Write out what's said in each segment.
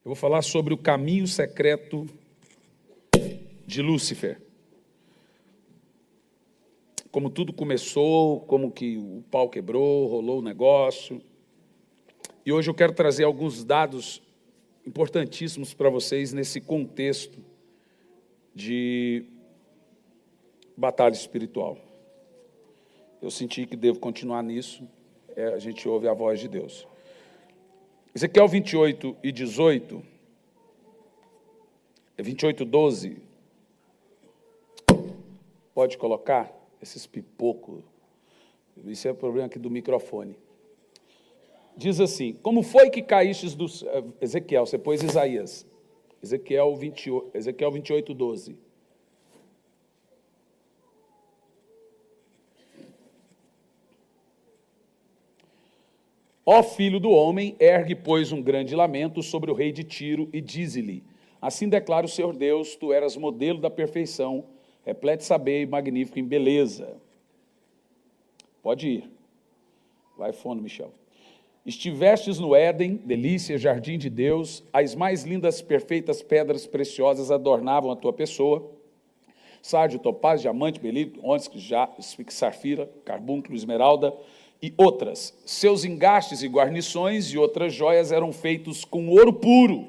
Eu vou falar sobre o caminho secreto de Lúcifer. Como tudo começou, como que o pau quebrou, rolou o negócio. E hoje eu quero trazer alguns dados importantíssimos para vocês nesse contexto de batalha espiritual. Eu senti que devo continuar nisso, a gente ouve a voz de Deus. Ezequiel 28 e 18, 28, 12, pode colocar esses pipocos, isso é o problema aqui do microfone. Diz assim: como foi que caístes do... Ezequiel, você pôs Isaías, Ezequiel 28, 12. Ó filho do homem, ergue, pois, um grande lamento sobre o rei de Tiro e dize-lhe: assim declara o Senhor Deus, tu eras modelo da perfeição, repleto de saber e magnífico em beleza. Pode ir. Vai fundo, Michel. Estivestes no Éden, delícia, jardim de Deus, as mais lindas, perfeitas pedras preciosas adornavam a tua pessoa, sárdio, topázio, diamante, berílio, ônix, safira, carbúnculo, esmeralda, e outras. Seus engastes e guarnições e outras joias eram feitos com ouro puro.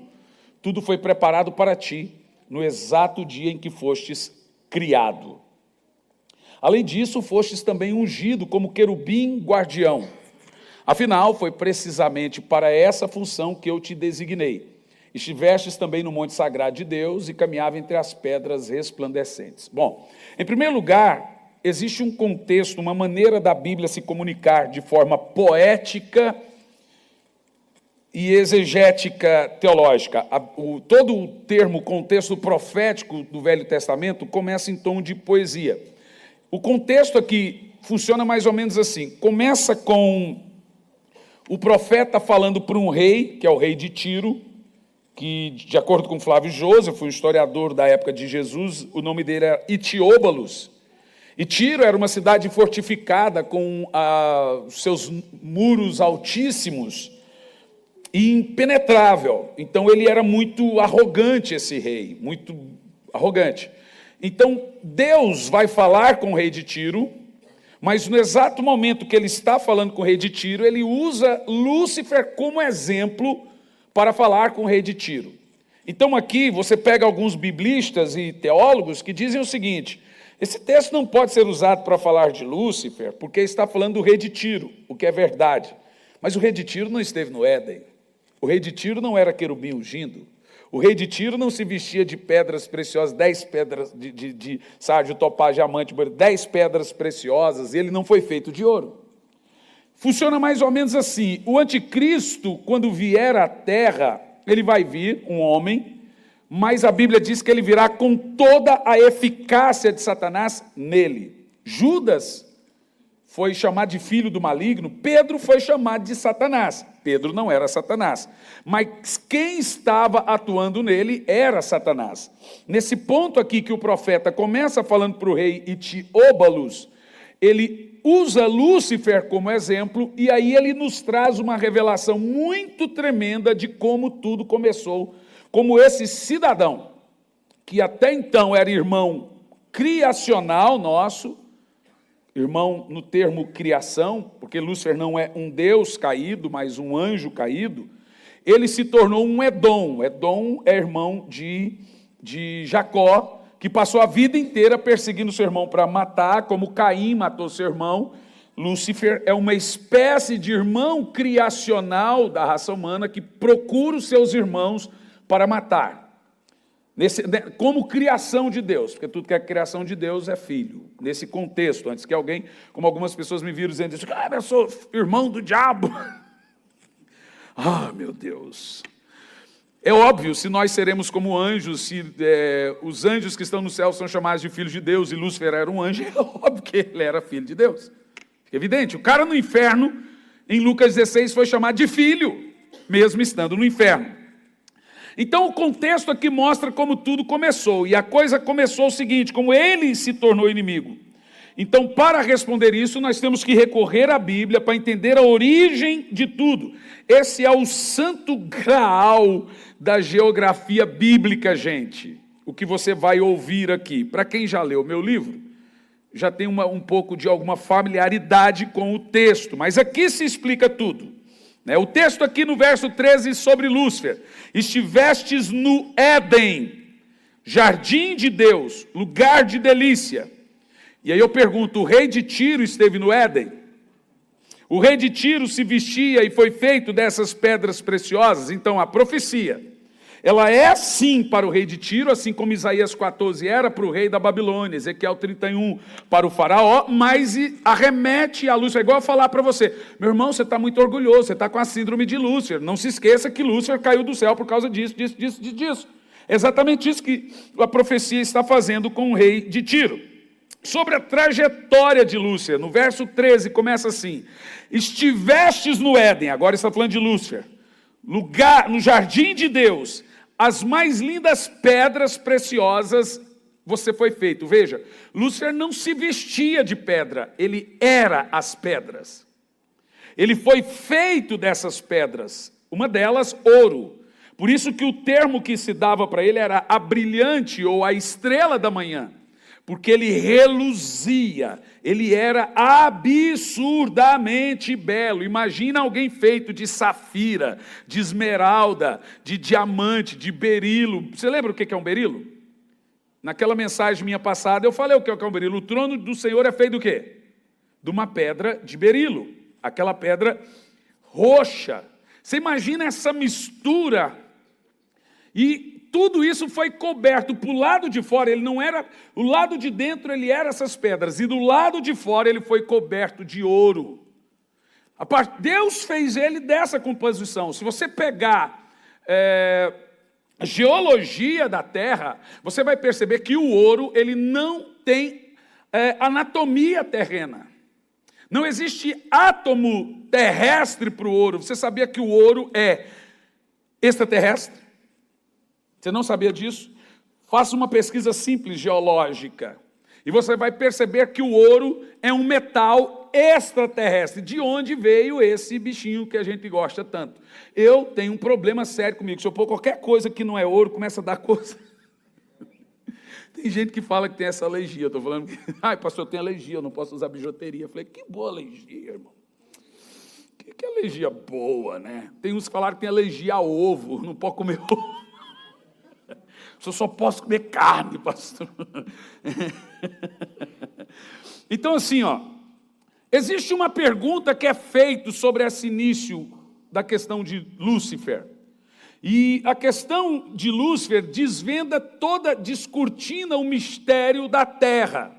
Tudo foi preparado para ti, no exato dia em que fostes criado. Além disso, fostes também ungido como querubim guardião. Afinal, foi precisamente para essa função que eu te designei. Estivestes também no monte sagrado de Deus e caminhava entre as pedras resplandecentes. Bom, em primeiro lugar, existe um contexto, uma maneira da Bíblia se comunicar de forma poética e exegética teológica. Todo o termo contexto profético do Velho Testamento começa em tom de poesia. O contexto aqui funciona mais ou menos assim. Começa com o profeta falando para um rei, que é o rei de Tiro, que, de acordo com Flávio Joseph, um historiador da época de Jesus, o nome dele era Itióbalos. E Tiro era uma cidade fortificada com seus muros altíssimos e impenetrável. Então ele era muito arrogante, esse rei, muito arrogante. Então Deus vai falar com o rei de Tiro, mas no exato momento que ele está falando com o rei de Tiro, ele usa Lúcifer como exemplo para falar com o rei de Tiro. Então aqui você pega alguns biblistas e teólogos que dizem o seguinte: esse texto não pode ser usado para falar de Lúcifer, porque está falando do rei de Tiro, o que é verdade. Mas o rei de Tiro não esteve no Éden. O rei de Tiro não era querubim ungindo. O rei de Tiro não se vestia de pedras preciosas, 10 pedras de sárdio, topázio, diamante, 10 pedras preciosas, e ele não foi feito de ouro. Funciona mais ou menos assim: o anticristo, quando vier à terra, ele vai vir, um homem, mas a Bíblia diz que ele virá com toda a eficácia de Satanás nele. Judas foi chamado de filho do maligno, Pedro foi chamado de Satanás. Pedro não era Satanás, mas quem estava atuando nele era Satanás. Nesse ponto aqui que o profeta começa falando para o rei Itióbalos, ele usa Lúcifer como exemplo, e aí ele nos traz uma revelação muito tremenda de como tudo começou, como esse cidadão, que até então era irmão criacional nosso, irmão no termo criação, porque Lúcifer não é um Deus caído, mas um anjo caído, ele se tornou um Edom. Edom é irmão de Jacó, que passou a vida inteira perseguindo seu irmão para matar, como Caim matou seu irmão. Lúcifer é uma espécie de irmão criacional da raça humana que procura os seus irmãos para matar, como criação de Deus, porque tudo que é criação de Deus é filho, nesse contexto, antes que alguém, como algumas pessoas me viram dizendo isso, eu sou irmão do diabo. Meu Deus, é óbvio, se nós seremos como anjos, se os anjos que estão no céu são chamados de filhos de Deus, e Lúcifer era um anjo, é óbvio que ele era filho de Deus, fica evidente. O cara no inferno, em Lucas 16, foi chamado de filho, mesmo estando no inferno. Então o contexto aqui mostra como tudo começou, e a coisa começou o seguinte: como ele se tornou inimigo. Então, para responder isso, nós temos que recorrer à Bíblia para entender a origem de tudo. Esse é o santo graal da geografia bíblica, gente. O que você vai ouvir aqui. Para quem já leu meu livro, já tem um pouco de alguma familiaridade com o texto, mas aqui se explica tudo. O texto aqui no verso 13 sobre Lúcifer: estivestes no Éden, jardim de Deus, lugar de delícia. E aí eu pergunto, o rei de Tiro esteve no Éden? O rei de Tiro se vestia e foi feito dessas pedras preciosas? Então a profecia, ela é sim para o rei de Tiro, assim como Isaías 14 era para o rei da Babilônia, Ezequiel 31 para o faraó, mas arremete a Lúcifer. É igual eu falar para você, meu irmão, você está muito orgulhoso, você está com a síndrome de Lúcifer, não se esqueça que Lúcifer caiu do céu por causa disso. É exatamente isso que a profecia está fazendo com o rei de Tiro. Sobre a trajetória de Lúcifer, no verso 13 começa assim: estivestes no Éden, agora está falando de Lúcifer, lugar, no jardim de Deus, as mais lindas pedras preciosas você foi feito. Veja, Lúcifer não se vestia de pedra, ele era as pedras. Ele foi feito dessas pedras, uma delas ouro. Por isso que o termo que se dava para ele era a brilhante ou a estrela da manhã. Porque ele reluzia, ele era absurdamente belo. Imagina alguém feito de safira, de esmeralda, de diamante, de berilo. Você lembra o que é um berilo? Naquela mensagem minha passada eu falei o que é um berilo. O trono do Senhor é feito do quê? De uma pedra de berilo, aquela pedra roxa. Você imagina essa mistura? E tudo isso foi coberto para o lado de fora, ele não era, o lado de dentro ele era essas pedras, e do lado de fora ele foi coberto de ouro. Deus fez ele dessa composição. Se você pegar a geologia da terra, você vai perceber que o ouro ele não tem anatomia terrena. Não existe átomo terrestre para o ouro. Você sabia que o ouro é extraterrestre? Você não sabia disso? Faça uma pesquisa simples geológica e você vai perceber que o ouro é um metal extraterrestre. De onde veio esse bichinho que a gente gosta tanto? Eu tenho um problema sério comigo. Se eu pôr qualquer coisa que não é ouro, começa a dar coisa. Tem gente que fala que tem essa alergia. Eu estou falando que, pastor, eu tenho alergia, eu não posso usar bijuteria. Eu falei, que boa alergia, irmão. Que alergia boa, né? Tem uns que falaram que tem alergia a ovo, não pode comer ovo. Eu só posso comer carne, pastor. Então, assim, existe uma pergunta que é feita sobre esse início da questão de Lúcifer. E a questão de Lúcifer desvenda descortina o mistério da Terra.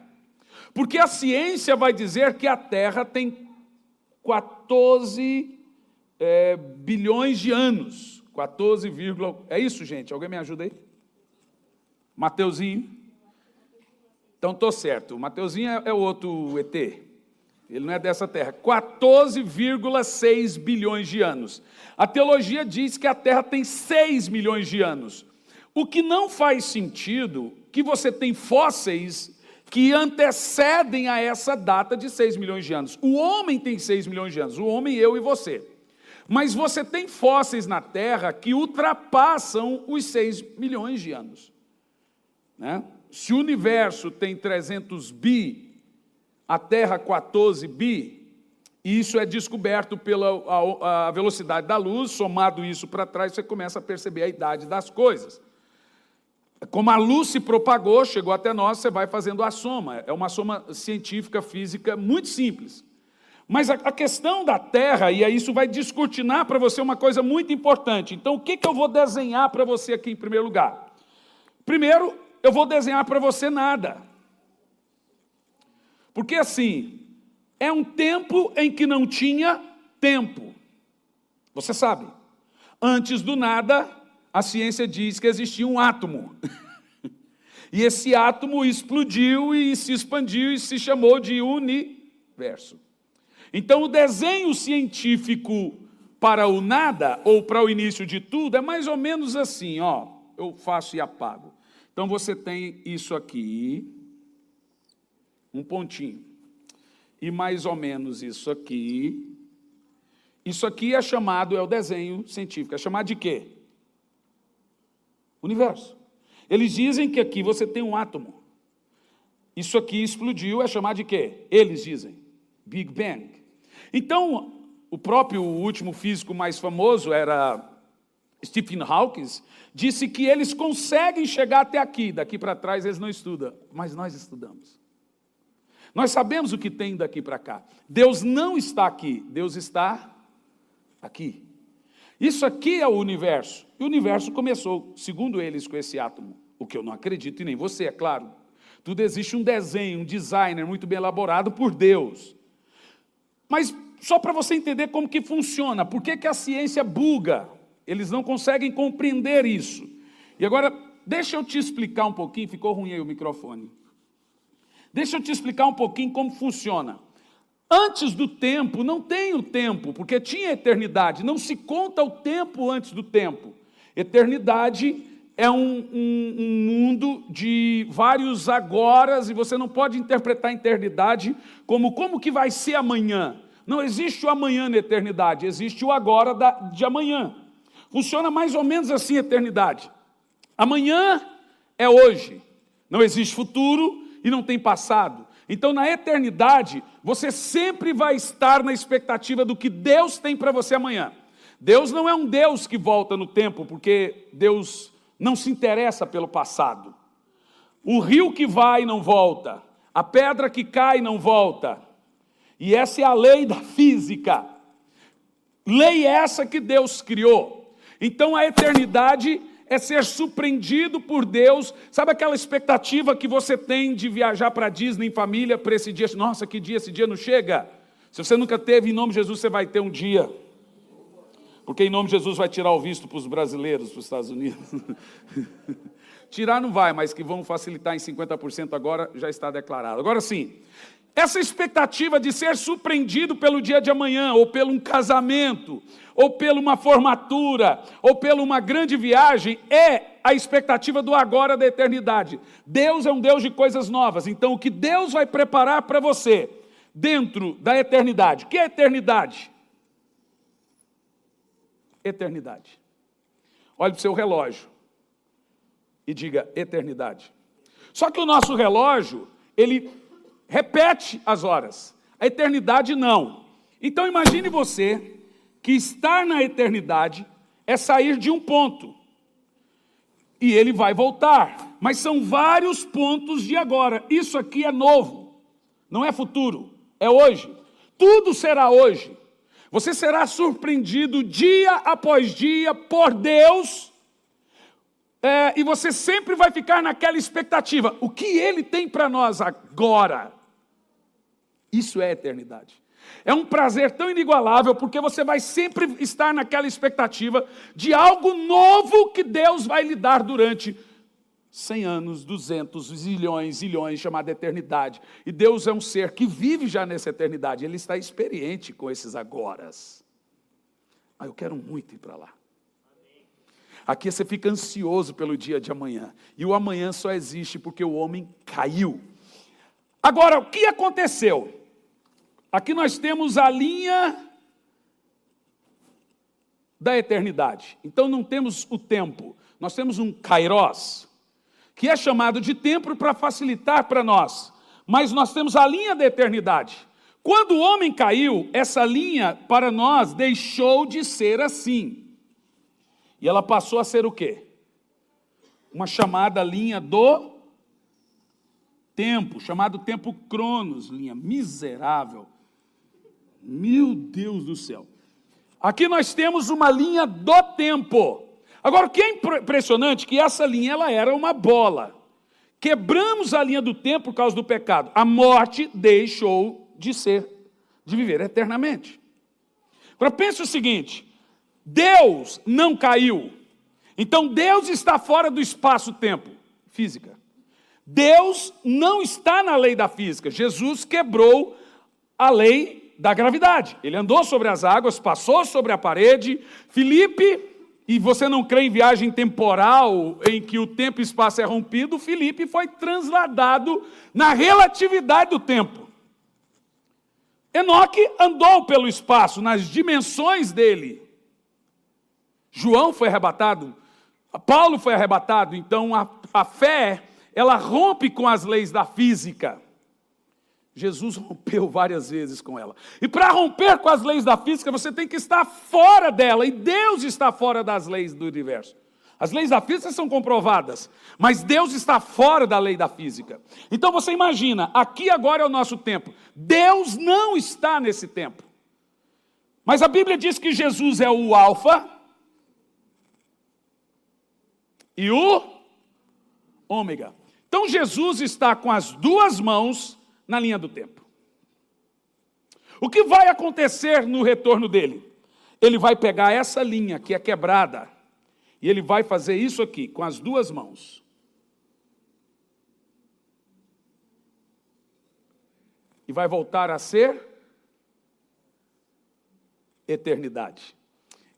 Porque a ciência vai dizer que a Terra tem 14 bilhões de anos. 14, é isso, gente? Alguém me ajuda aí? Mateuzinho? Então estou certo. O Mateuzinho é outro ET. Ele não é dessa terra. 14,6 bilhões de anos. A teologia diz que a Terra tem 6 milhões de anos. O que não faz sentido que você tem fósseis que antecedem a essa data de 6 milhões de anos. O homem tem 6 milhões de anos. O homem, eu e você. Mas você tem fósseis na Terra que ultrapassam os 6 milhões de anos. Né? Se o universo tem 300 bi, a Terra 14 bi, e isso é descoberto pela a velocidade da luz, somado isso para trás, você começa a perceber a idade das coisas. Como a luz se propagou, chegou até nós, você vai fazendo a soma. É uma soma científica, física, muito simples. Mas a questão da Terra, e aí isso vai descortinar para você uma coisa muito importante. Então, o que eu vou desenhar para você aqui em primeiro lugar? Primeiro, eu vou desenhar para você nada. Porque assim, é um tempo em que não tinha tempo. Você sabe, antes do nada, a ciência diz que existia um átomo. E esse átomo explodiu e se expandiu e se chamou de universo. Então, o desenho científico para o nada, ou para o início de tudo, é mais ou menos assim, eu faço e apago. Então, você tem isso aqui, um pontinho. e mais ou menos isso aqui. Isso aqui é chamado, é o desenho científico, é chamado de quê? Universo. Eles dizem que aqui você tem um átomo. Isso aqui explodiu, é chamado de quê? Eles dizem, Big Bang. Então, o último físico mais famoso era Stephen Hawking, disse que eles conseguem chegar até aqui, daqui para trás eles não estudam, mas nós estudamos. Nós sabemos o que tem daqui para cá. Deus não está aqui, Deus está aqui. Isso aqui é o universo. E o universo começou, segundo eles, com esse átomo. O que eu não acredito, e nem você, é claro. Tudo existe um desenho, um designer muito bem elaborado por Deus. Mas só para você entender como que funciona, por que a ciência buga? Eles não conseguem compreender isso. E agora, deixa eu te explicar um pouquinho, ficou ruim aí o microfone. Deixa eu te explicar um pouquinho como funciona. Antes do tempo, não tem o tempo, porque tinha eternidade. Não se conta o tempo antes do tempo. Eternidade é um mundo de vários agoras, e você não pode interpretar a eternidade como que vai ser amanhã. Não existe o amanhã na eternidade, existe o agora de amanhã. Funciona mais ou menos assim a eternidade. Amanhã é hoje, não existe futuro e não tem passado. Então, na eternidade, você sempre vai estar na expectativa do que Deus tem para você amanhã. Deus não é um Deus que volta no tempo, porque Deus não se interessa pelo passado. O rio que vai não volta, a pedra que cai não volta. E essa é a lei da física. Lei essa que Deus criou. Então, a eternidade é ser surpreendido por Deus. Sabe aquela expectativa que você tem de viajar para a Disney em família para esse dia? Nossa, que dia, esse dia não chega. Se você nunca teve, em nome de Jesus, você vai ter um dia. Porque em nome de Jesus vai tirar o visto para os brasileiros, para os Estados Unidos. Tirar não vai, mas que vão facilitar em 50% agora, já está declarado. Agora sim, essa expectativa de ser surpreendido pelo dia de amanhã, ou pelo um casamento, ou pela uma formatura, ou pela uma grande viagem, é a expectativa do agora da eternidade. Deus é um Deus de coisas novas, então o que Deus vai preparar para você, dentro da eternidade. O que é eternidade? Eternidade. Olhe para o seu relógio e diga eternidade. Só que o nosso relógio, ele repete as horas. A eternidade não. Então imagine você que estar na eternidade é sair de um ponto. E ele vai voltar. Mas são vários pontos de agora. Isso aqui é novo. Não é futuro. É hoje. Tudo será hoje. Você será surpreendido dia após dia por Deus. E você sempre vai ficar naquela expectativa. O que Ele tem para nós agora? Isso é eternidade. É um prazer tão inigualável, porque você vai sempre estar naquela expectativa de algo novo que Deus vai lhe dar durante 100 anos, 200, zilhões, chamada eternidade. E Deus é um ser que vive já nessa eternidade. Ele está experiente com esses agoras. Eu quero muito ir para lá. Aqui você fica ansioso pelo dia de amanhã. E o amanhã só existe porque o homem caiu. Agora, o que aconteceu? Aqui nós temos a linha da eternidade. Então não temos o tempo. Nós temos um kairos, que é chamado de tempo para facilitar para nós. Mas nós temos a linha da eternidade. Quando o homem caiu, essa linha para nós deixou de ser assim. E ela passou a ser o quê? Uma chamada linha do tempo, chamado tempo cronos, linha miserável. Meu Deus do céu. Aqui nós temos uma linha do tempo. Agora, o que é impressionante é que essa linha ela era uma bola. Quebramos a linha do tempo por causa do pecado. A morte deixou de viver eternamente. Agora, pense o seguinte. Deus não caiu. Então, Deus está fora do espaço-tempo. Física. Deus não está na lei da física. Jesus quebrou a lei da gravidade. Ele andou sobre as águas, passou sobre a parede. Filipe, e você não crê em viagem temporal, em que o tempo e espaço é rompido, Filipe foi transladado na relatividade do tempo. Enoque andou pelo espaço, nas dimensões dele. João foi arrebatado, Paulo foi arrebatado, então a fé, ela rompe com as leis da física. Jesus rompeu várias vezes com ela. E para romper com as leis da física, você tem que estar fora dela, e Deus está fora das leis do universo. As leis da física são comprovadas, mas Deus está fora da lei da física. Então você imagina, aqui agora é o nosso tempo. Deus não está nesse tempo. Mas a Bíblia diz que Jesus é o alfa e o ômega. Então Jesus está com as duas mãos na linha do tempo. O que vai acontecer no retorno dele? Ele vai pegar essa linha que é quebrada e ele vai fazer isso aqui com as duas mãos. E vai voltar a ser eternidade.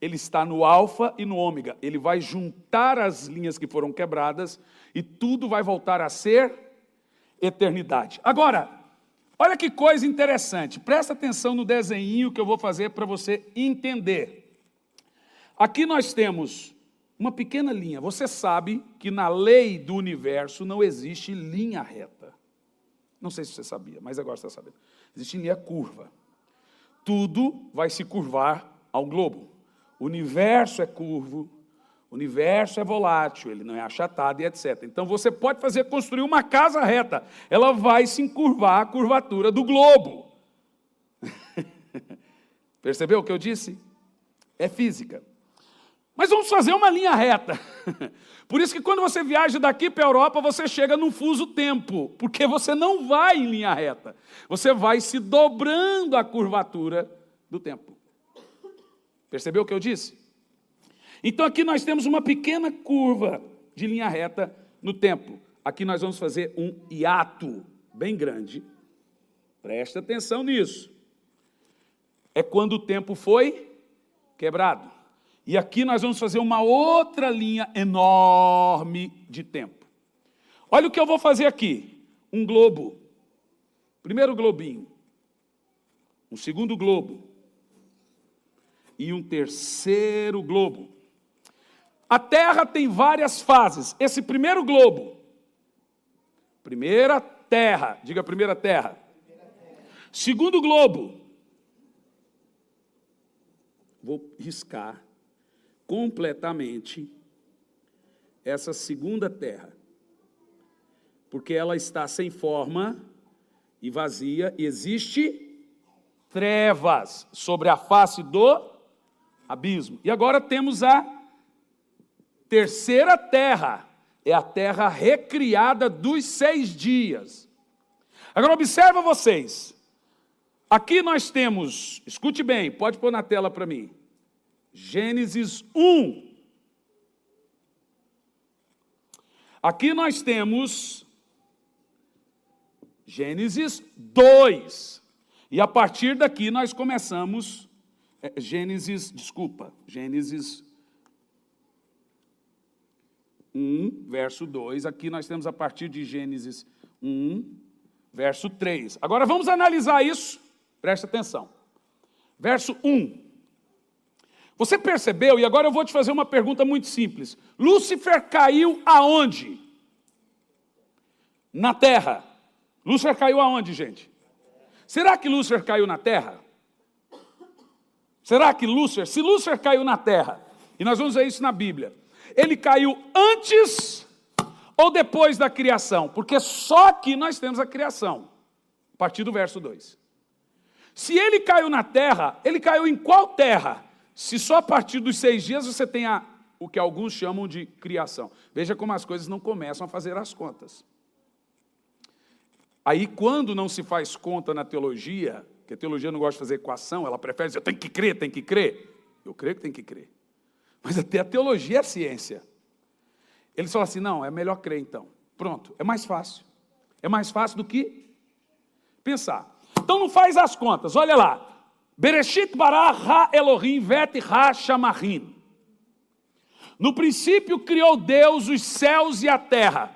Ele está no alfa e no ômega. Ele vai juntar as linhas que foram quebradas e tudo vai voltar a ser eternidade. Agora, olha que coisa interessante. Presta atenção no desenho que eu vou fazer para você entender. Aqui nós temos uma pequena linha. Você sabe que na lei do universo não existe linha reta. Não sei se você sabia, mas agora você está sabendo. Existe linha curva. Tudo vai se curvar ao globo. O universo é curvo, o universo é volátil, ele não é achatado e etc. Então você pode construir uma casa reta, ela vai se encurvar a curvatura do globo. Percebeu o que eu disse? É física. Mas vamos fazer uma linha reta. Por isso que quando você viaja daqui para a Europa, você chega num fuso-tempo, porque você não vai em linha reta. Você vai se dobrando a curvatura do tempo. Percebeu o que eu disse? Então aqui nós temos uma pequena curva de linha reta no tempo. Aqui nós vamos fazer um hiato bem grande. Presta atenção nisso. É quando o tempo foi quebrado. E aqui nós vamos fazer uma outra linha enorme de tempo. Olha o que eu vou fazer aqui. Um globo. Primeiro globinho. Um segundo globo. E um terceiro globo. A Terra tem várias fases. Esse primeiro globo, primeira terra, diga primeira terra. Segundo globo, vou riscar completamente essa segunda terra, porque ela está sem forma e vazia, e existe trevas sobre a face do abismo. E agora temos a terceira terra, é a terra recriada dos 6 dias. Agora observa vocês, aqui nós temos, escute bem, pode pôr na tela para mim, Gênesis 1. Aqui nós temos Gênesis 2. E a partir daqui nós começamos Gênesis 1, verso 2. Aqui nós temos a partir de Gênesis 1, verso 3. Agora vamos analisar isso, presta atenção. Verso 1. Você percebeu, e agora eu vou te fazer uma pergunta muito simples. Lúcifer caiu aonde? Na terra. Lúcifer caiu aonde, gente? Será que Lúcifer caiu na terra? Será que se Lúcifer caiu na terra, e nós vamos ver isso na Bíblia, ele caiu antes ou depois da criação? Porque só aqui nós temos a criação, a partir do verso 2. Se ele caiu na terra, ele caiu em qual terra? Se só a partir dos 6 dias você tem o que alguns chamam de criação. Veja como as coisas não começam a fazer as contas. Aí, quando não se faz conta na teologia, que a teologia não gosta de fazer equação, ela prefere dizer, tem que crer, tem que crer. Eu creio que tem que crer. Mas até a teologia é ciência. Eles falam assim, não, é melhor crer então. Pronto, é mais fácil. É mais fácil do que pensar. Então não faz as contas, olha lá. Bereshit bara ha Elohim vet ha shamarim. No princípio criou Deus os céus e a terra.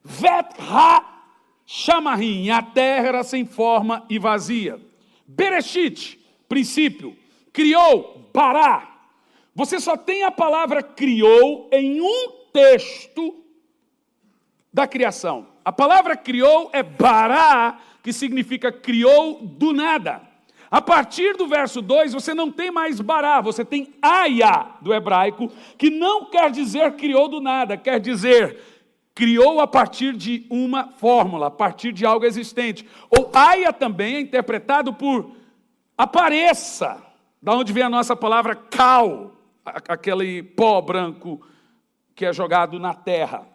Vet ha shamarim. A terra era sem forma e vazia. Bereshit, princípio. Criou, bará. Você só tem a palavra criou em um texto da criação. A palavra criou é bará, que significa criou do nada. A partir do verso 2, você não tem mais bará, você tem aya do hebraico, que não quer dizer criou do nada, quer dizer criou a partir de uma fórmula, a partir de algo existente. Ou aya também é interpretado por apareça, da onde vem a nossa palavra cal, aquele pó branco que é jogado na terra.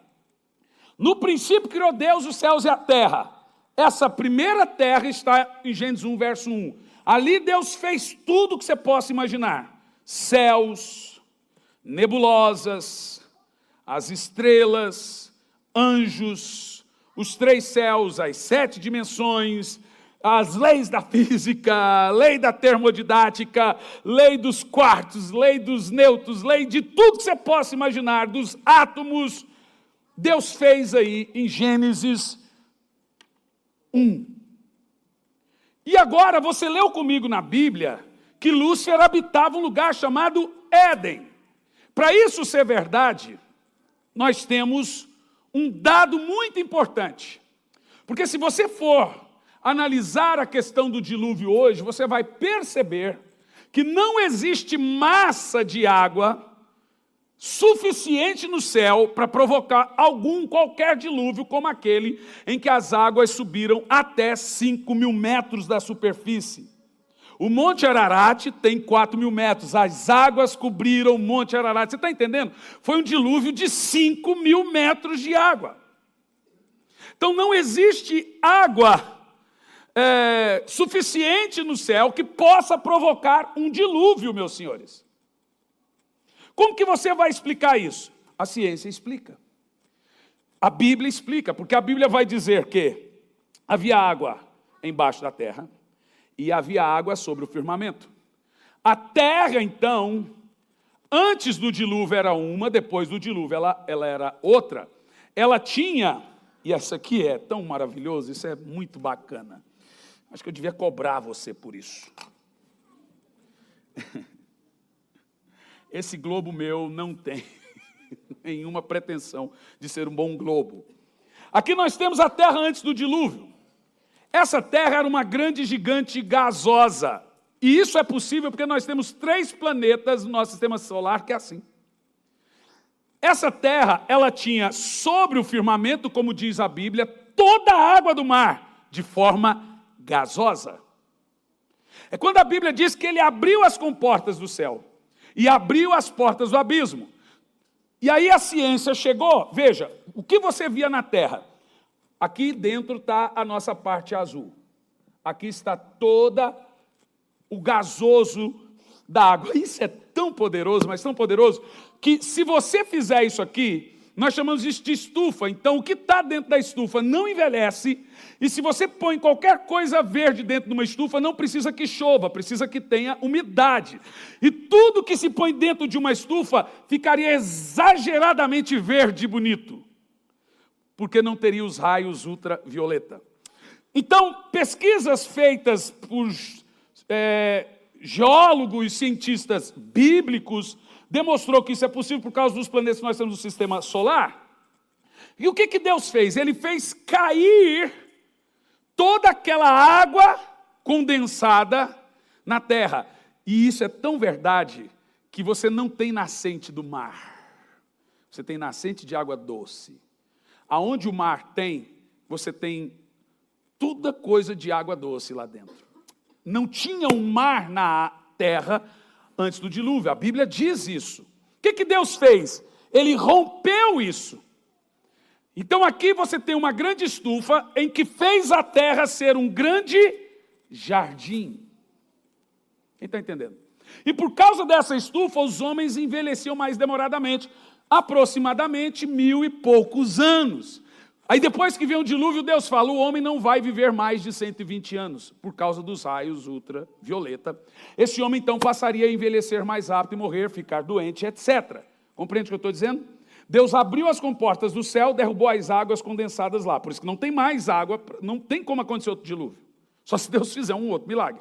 No princípio criou Deus os céus e a terra. Essa primeira terra está em Gênesis 1, verso 1. Ali Deus fez tudo que você possa imaginar. Céus, nebulosas, as estrelas, anjos, os 3 céus, as 7 dimensões, as leis da física, lei da termodidática, lei dos quartos, lei dos nêutrons, lei de tudo que você possa imaginar, dos átomos. Deus fez aí em Gênesis 1. E agora você leu comigo na Bíblia que Lúcifer habitava um lugar chamado Éden. Para isso ser verdade, nós temos um dado muito importante. Porque se você for analisar a questão do dilúvio hoje, você vai perceber que não existe massa de água suficiente no céu para provocar qualquer dilúvio como aquele em que as águas subiram até 5.000 metros da superfície. O Monte Ararat tem 4.000 metros, as águas cobriram o Monte Ararat. Você está entendendo? Foi um dilúvio de 5.000 metros de água. Então não existe água suficiente no céu que possa provocar um dilúvio, meus senhores. Como que você vai explicar isso? A ciência explica. A Bíblia explica, porque a Bíblia vai dizer que havia água embaixo da terra e havia água sobre o firmamento. A terra, então, antes do dilúvio era uma, depois do dilúvio ela era outra. Ela tinha, e essa aqui é tão maravilhoso, isso é muito bacana. Acho que eu devia cobrar você por isso. Esse globo meu não tem nenhuma pretensão de ser um bom globo. Aqui nós temos a terra antes do dilúvio. Essa terra era uma grande gigante gasosa. E isso é possível porque nós temos 3 planetas no nosso sistema solar que é assim. Essa terra, ela tinha sobre o firmamento, como diz a Bíblia, toda a água do mar, de forma gasosa. É quando a Bíblia diz que ele abriu as comportas do céu e abriu as portas do abismo. E aí a ciência chegou, veja, o que você via na terra? Aqui dentro está a nossa parte azul. Aqui está toda o gasoso da água. Isso é tão poderoso, mas tão poderoso, que se você fizer isso aqui, nós chamamos isso de estufa. Então, o que está dentro da estufa não envelhece. E se você põe qualquer coisa verde dentro de uma estufa, não precisa que chova, precisa que tenha umidade. E tudo que se põe dentro de uma estufa ficaria exageradamente verde e bonito, porque não teria os raios ultravioleta. Então, pesquisas feitas por geólogos e cientistas bíblicos demonstrou que isso é possível por causa dos planetas que nós temos no sistema solar. E o que Deus fez? Ele fez cair toda aquela água condensada na terra. E isso é tão verdade que você não tem nascente do mar. Você tem nascente de água doce. Aonde o mar tem, você tem toda coisa de água doce lá dentro. Não tinha um mar na terra antes do dilúvio. A Bíblia diz isso. O que Deus fez? Ele rompeu isso. Então aqui você tem uma grande estufa em que fez a terra ser um grande jardim. Quem está entendendo? E por causa dessa estufa, os homens envelheciam mais demoradamente, aproximadamente 1000 e poucos anos. Aí depois que veio o dilúvio, Deus fala, o homem não vai viver mais de 120 anos, por causa dos raios ultravioleta. Esse homem então passaria a envelhecer mais rápido e morrer, ficar doente, etc. Compreende o que eu estou dizendo? Deus abriu as comportas do céu, derrubou as águas condensadas lá. Por isso que não tem mais água, não tem como acontecer outro dilúvio. Só se Deus fizer um outro milagre.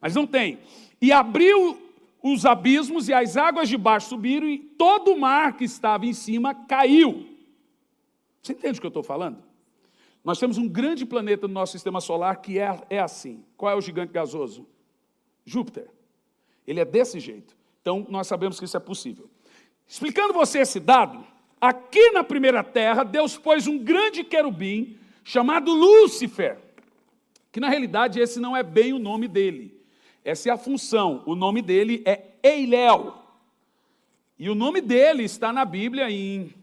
Mas não tem. E abriu os abismos e as águas de baixo subiram e todo o mar que estava em cima caiu. Você entende o que eu estou falando? Nós temos um grande planeta no nosso sistema solar que é assim. Qual é o gigante gasoso? Júpiter. Ele é desse jeito. Então, nós sabemos que isso é possível. Explicando você esse dado, aqui na primeira terra, Deus pôs um grande querubim chamado Lúcifer, que na realidade esse não é bem o nome dele. Essa é a função. O nome dele é Eiléu. E o nome dele está na Bíblia em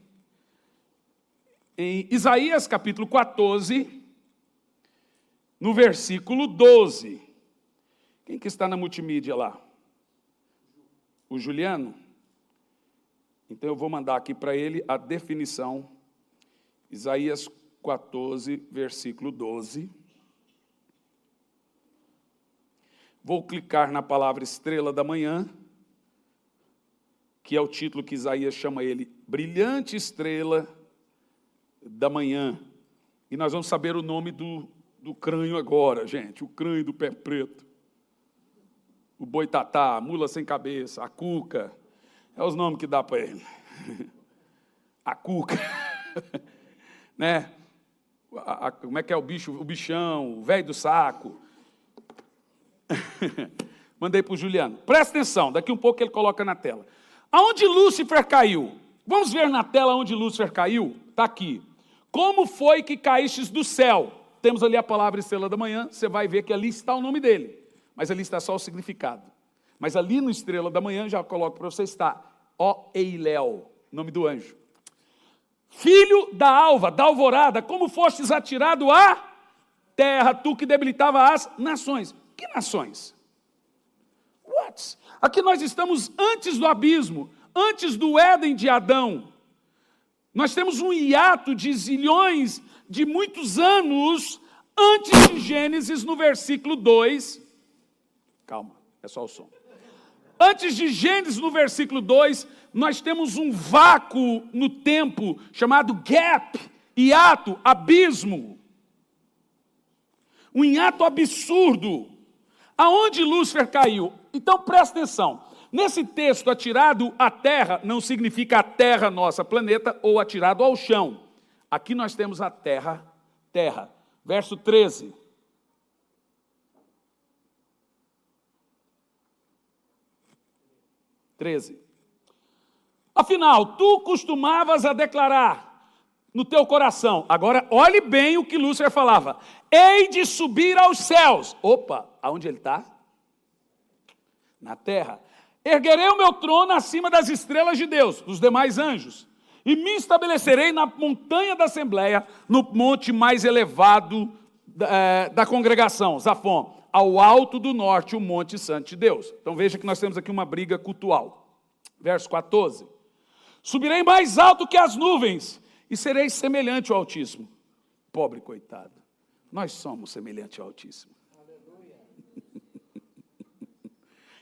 Isaías capítulo 14, no versículo 12. Quem que está na multimídia lá? O Juliano? Então eu vou mandar aqui para ele a definição. Isaías 14, versículo 12. Vou clicar na palavra estrela da manhã, que é o título que Isaías chama ele, brilhante estrela da manhã. E nós vamos saber o nome do crânio agora, gente. O crânio do pé preto. O boitatá, a mula sem cabeça, a cuca. É os nomes que dá para ele. A cuca. Né? Como é que é o bicho? O bichão, o velho do saco. Mandei para o Juliano. Presta atenção, daqui um pouco ele coloca na tela. Aonde Lúcifer caiu? Vamos ver na tela onde Lúcifer caiu? Está aqui. Como foi que caístes do céu? Temos ali a palavra estrela da manhã, você vai ver que ali está o nome dele. Mas ali está só o significado. Mas ali no estrela da manhã, já coloco para você, está ó Eiléu, nome do anjo. Filho da alva, da alvorada, como fostes atirado à terra, tu que debilitava as nações. Que nações? What? Aqui nós estamos antes do abismo, antes do Éden de Adão. Nós temos um hiato de zilhões, de muitos anos, antes de Gênesis, no versículo 2. Calma, é só o som. Antes de Gênesis, no versículo 2, nós temos um vácuo no tempo, chamado gap, hiato, abismo. Um hiato absurdo. Aonde Lúcifer caiu? Então presta atenção. Nesse texto, atirado à terra, não significa a terra, nossa planeta, ou atirado ao chão. Aqui nós temos a terra, terra. Verso 13. Afinal, tu costumavas a declarar no teu coração. Agora, olhe bem o que Lúcifer falava. Hei de subir aos céus. Opa, aonde ele está? Na terra. Erguerei o meu trono acima das estrelas de Deus, dos demais anjos, e me estabelecerei na montanha da Assembleia, no monte mais elevado da congregação, Zafon, ao alto do norte, o monte santo de Deus. Então veja que nós temos aqui uma briga cultual. Verso 14. Subirei mais alto que as nuvens, e serei semelhante ao Altíssimo. Pobre coitado, nós somos semelhantes ao Altíssimo.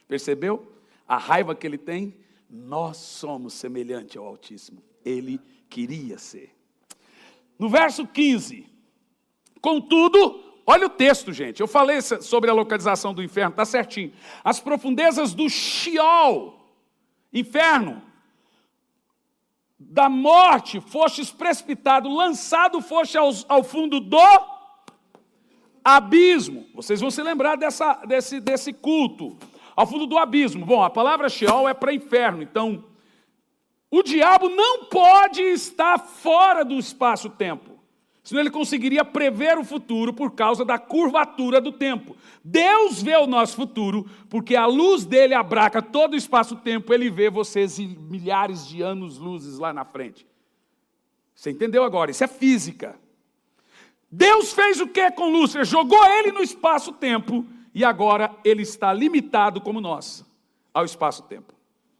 Percebeu? A raiva que ele tem, nós somos semelhantes ao Altíssimo. Ele queria ser. No verso 15, contudo, olha o texto, gente. Eu falei sobre a localização do inferno, está certinho. As profundezas do Sheol, inferno, da morte, fostes precipitado, lançado foste ao fundo do abismo. Vocês vão se lembrar desse culto. Ao fundo do abismo. Bom, a palavra Sheol é para inferno, então o diabo não pode estar fora do espaço-tempo, senão ele conseguiria prever o futuro por causa da curvatura do tempo. Deus vê o nosso futuro, porque a luz dele abraca todo o espaço-tempo, ele vê vocês em milhares de anos-luzes lá na frente. Você entendeu agora? Isso é física. Deus fez o que com Lúcifer? Jogou ele no espaço-tempo, e agora ele está limitado como nós, ao espaço-tempo.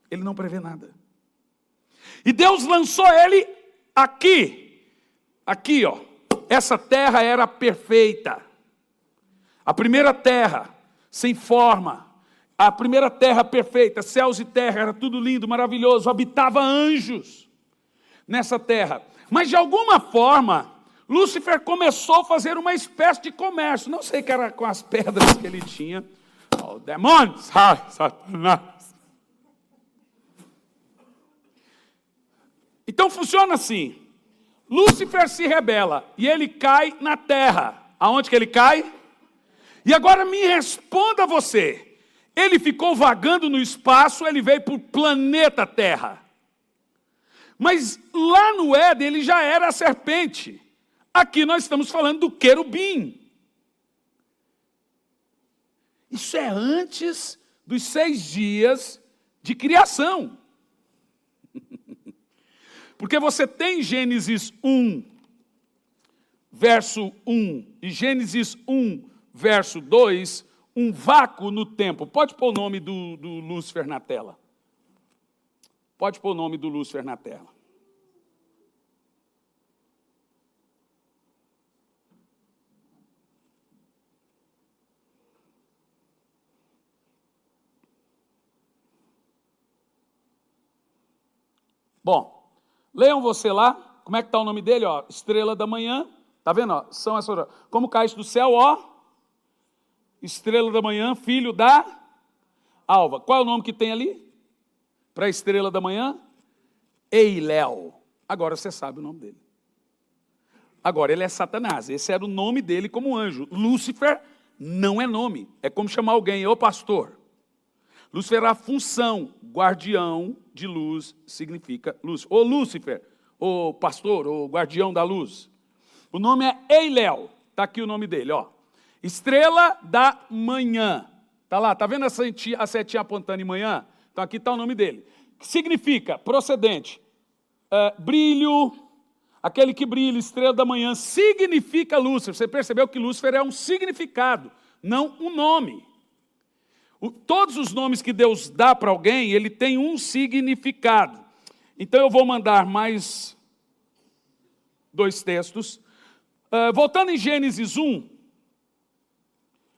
Ele não prevê nada. E Deus lançou ele aqui, ó. Essa terra era perfeita. A primeira terra, sem forma. A primeira terra perfeita, céus e terra, era tudo lindo, maravilhoso. Habitava anjos nessa terra. Mas de alguma forma, Lúcifer começou a fazer uma espécie de comércio. Não sei que era com as pedras que ele tinha. demônios, ai, Satanás. Então funciona assim. Lúcifer se rebela e ele cai na terra. Aonde que ele cai? E agora me responda você. Ele ficou vagando no espaço, ele veio para o planeta Terra. Mas lá no Éden ele já era a serpente. Aqui nós estamos falando do querubim. Isso é antes dos 6 dias de criação. Porque você tem Gênesis 1, verso 1, e Gênesis 1, verso 2, um vácuo no tempo. Pode pôr o nome do Lúcifer na tela. Pode pôr o nome do Lúcifer na tela. Bom, leiam você lá, como é que está o nome dele? Ó, estrela da manhã, está vendo? Ó, são essas, como caíste do céu, ó, estrela da manhã, filho da alva. Qual é o nome que tem ali? Para a estrela da manhã? Eiléu. Agora você sabe o nome dele. Agora ele é Satanás, esse era o nome dele como anjo. Lúcifer não é nome, é como chamar alguém, ô pastor. Lúcifer é a função, guardião de luz significa luz. Ô Lúcifer, ô pastor, ô guardião da luz. O nome é Eiléu, está aqui o nome dele, ó. Estrela da manhã. Está lá, está vendo a setinha apontando em manhã? Então aqui está o nome dele. Que significa procedente, brilho, aquele que brilha, estrela da manhã, significa Lúcifer. Você percebeu que Lúcifer é um significado, não um nome. Todos os nomes que Deus dá para alguém, ele tem um significado. Então eu vou mandar mais 2 textos. Voltando em Gênesis 1,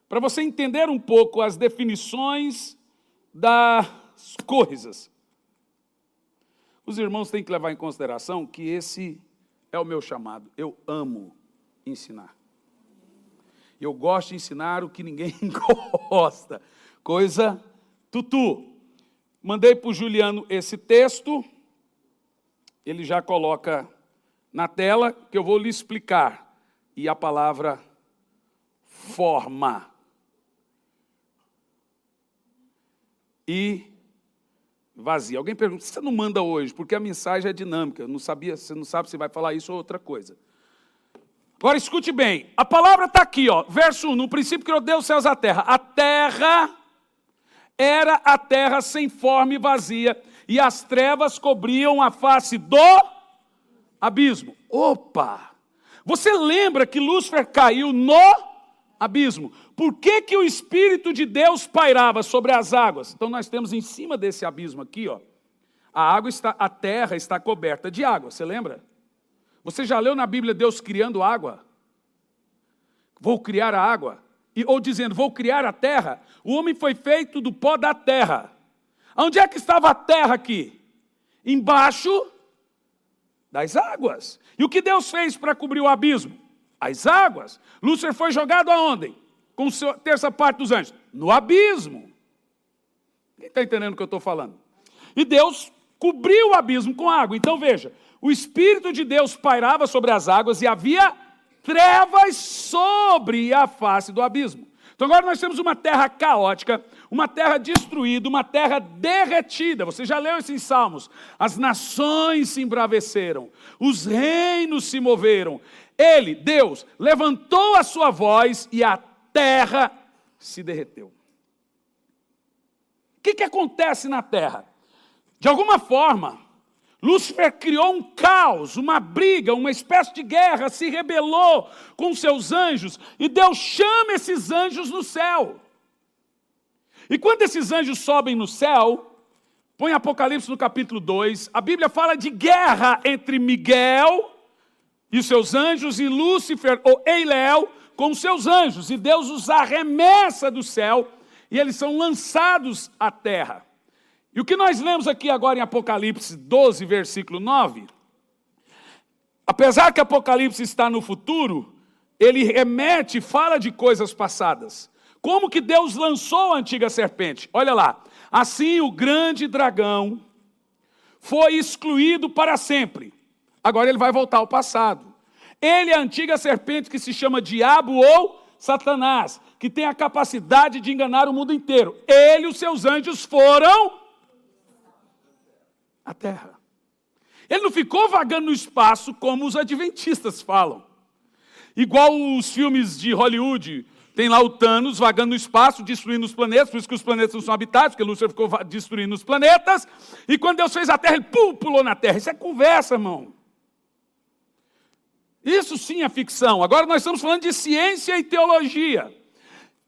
para você entender um pouco as definições das coisas. Os irmãos têm que levar em consideração que esse é o meu chamado. Eu amo ensinar. Eu gosto de ensinar o que ninguém gosta. Coisa tutu. Mandei para o Juliano esse texto, ele já coloca na tela, que eu vou lhe explicar. E a palavra forma. E vazia. Alguém pergunta, você não manda hoje? Porque a mensagem é dinâmica, você não sabe se vai falar isso ou outra coisa. Agora escute bem, a palavra está aqui, ó, verso 1, no princípio criou Deus os céus e a terra. A terra era a terra sem forma e vazia, e as trevas cobriam a face do abismo. Opa! Você lembra que Lúcifer caiu no abismo? Por que que o Espírito de Deus pairava sobre as águas? Então nós temos em cima desse abismo aqui, ó, a terra está coberta de água, você lembra? Você já leu na Bíblia Deus criando água? Vou criar a água. Ou dizendo, vou criar a terra. O homem foi feito do pó da terra. Onde é que estava a terra aqui? Embaixo das águas. E o que Deus fez para cobrir o abismo? As águas. Lúcifer foi jogado aonde? Com a terça parte dos anjos? No abismo. Quem está entendendo o que eu estou falando? E Deus cobriu o abismo com água. Então veja, o Espírito de Deus pairava sobre as águas e havia trevas sobre a face do abismo. Então agora nós temos uma terra caótica, uma terra destruída, uma terra derretida. Você já leu esses salmos? As nações se embraveceram, os reinos se moveram. Ele, Deus, levantou a sua voz e a terra se derreteu. O que acontece na terra? De alguma forma, Lúcifer criou um caos, uma briga, uma espécie de guerra, se rebelou com seus anjos, e Deus chama esses anjos no céu. E quando esses anjos sobem no céu, põe Apocalipse no capítulo 2, a Bíblia fala de guerra entre Miguel e os seus anjos, e Lúcifer, ou Eiléu, com os seus anjos, e Deus os arremessa do céu, e eles são lançados à terra. E o que nós lemos aqui agora em Apocalipse 12, versículo 9, apesar que Apocalipse está no futuro, ele remete, fala de coisas passadas. Como que Deus lançou a antiga serpente? Olha lá. Assim o grande dragão foi excluído para sempre. Agora ele vai voltar ao passado. Ele é a antiga serpente que se chama Diabo ou Satanás, que tem a capacidade de enganar o mundo inteiro. Ele e os seus anjos foram à terra. Ele não ficou vagando no espaço como os adventistas falam. Igual os filmes de Hollywood, tem lá o Thanos vagando no espaço, destruindo os planetas, por isso que os planetas não são habitados, porque Lúcifer ficou destruindo os planetas, e quando Deus fez a terra, ele pulou na terra. Isso é conversa, irmão. Isso sim é ficção. Agora nós estamos falando de ciência e teologia.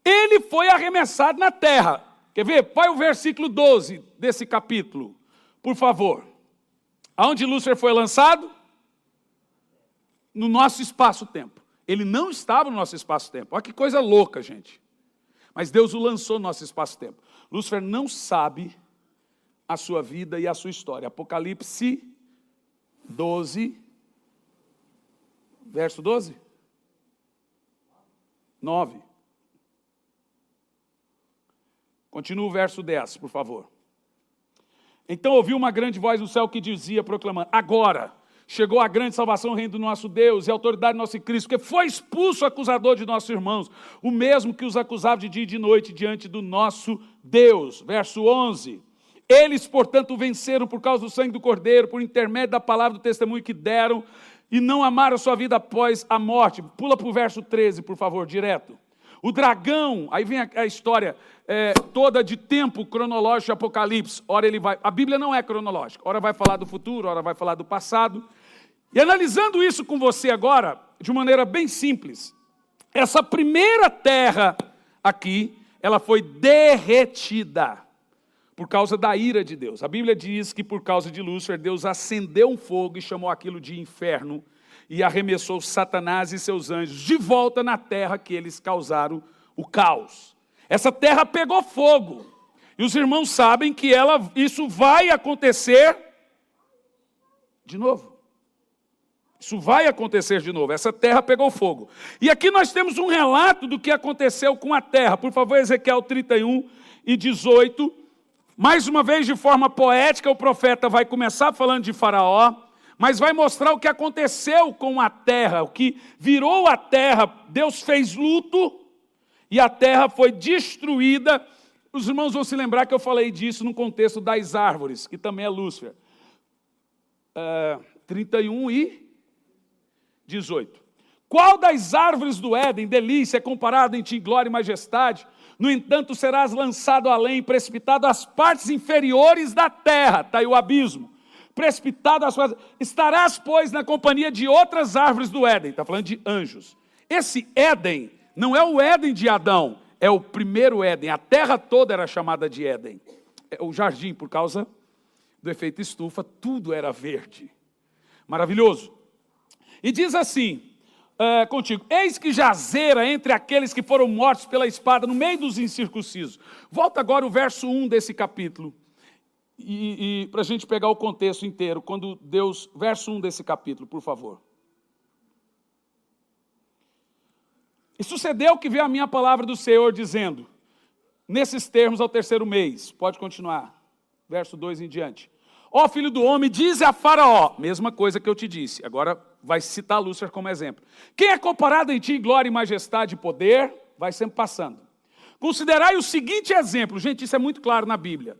Ele foi arremessado na terra. Quer ver? Põe o versículo 12 desse capítulo, por favor. Aonde Lúcifer foi lançado? No nosso espaço-tempo. Ele não estava no nosso espaço-tempo. Olha que coisa louca, gente. Mas Deus o lançou no nosso espaço-tempo. Lúcifer não sabe a sua vida e a sua história. Apocalipse 12, verso 12? 9. Continua o verso 10, por favor. Então ouviu uma grande voz no céu que dizia, proclamando: agora chegou a grande salvação, o reino do nosso Deus e a autoridade do nosso Cristo, porque foi expulso o acusador de nossos irmãos, o mesmo que os acusava de dia e de noite diante do nosso Deus. Verso 11. Eles, portanto, venceram por causa do sangue do Cordeiro, por intermédio da palavra do testemunho que deram, e não amaram a sua vida após a morte. Pula para o verso 13, por favor, direto. O dragão, aí vem a história toda de tempo cronológico de Apocalipse. Ora ele vai, a Bíblia não é cronológica, ora vai falar do futuro, ora vai falar do passado. E analisando isso com você agora, de maneira bem simples, essa primeira terra aqui, ela foi derretida por causa da ira de Deus. A Bíblia diz que por causa de Lúcifer, Deus acendeu um fogo e chamou aquilo de inferno, e arremessou Satanás e seus anjos de volta na terra que eles causaram o caos. Essa terra pegou fogo. E os irmãos sabem que isso vai acontecer de novo. Isso vai acontecer de novo. Essa terra pegou fogo. E aqui nós temos um relato do que aconteceu com a terra. Por favor, Ezequiel 31 e 18. Mais uma vez, de forma poética, o profeta vai começar falando de Faraó, mas vai mostrar o que aconteceu com a terra, o que virou a terra. Deus fez luto e a terra foi destruída. Os irmãos vão se lembrar que eu falei disso no contexto das árvores, que também é Lúcifer. 31 e 18. Qual das árvores do Éden, delícia, é comparado em ti glória e majestade? No entanto, serás lançado além, precipitado às partes inferiores da terra. Está aí o abismo. Precipitado às partes. Estarás, pois, na companhia de outras árvores do Éden. Está falando de anjos. Esse Éden não é o Éden de Adão, é o primeiro Éden. A terra toda era chamada de Éden. O jardim, por causa do efeito estufa, tudo era verde. Maravilhoso. E diz assim, contigo: eis que jazera entre aqueles que foram mortos pela espada, no meio dos incircuncisos. Volta agora o verso 1 desse capítulo. E para a gente pegar o contexto inteiro, quando Deus, verso 1 desse capítulo, por favor. E sucedeu que veio a minha palavra do Senhor, dizendo, nesses termos ao terceiro mês, pode continuar, verso 2 em diante. Ó filho do homem, dize a Faraó, mesma coisa que eu te disse, agora vai citar Lúcifer como exemplo. Quem é comparado em ti em glória e majestade e poder? Vai sempre passando. Considerai o seguinte exemplo, gente, isso é muito claro na Bíblia.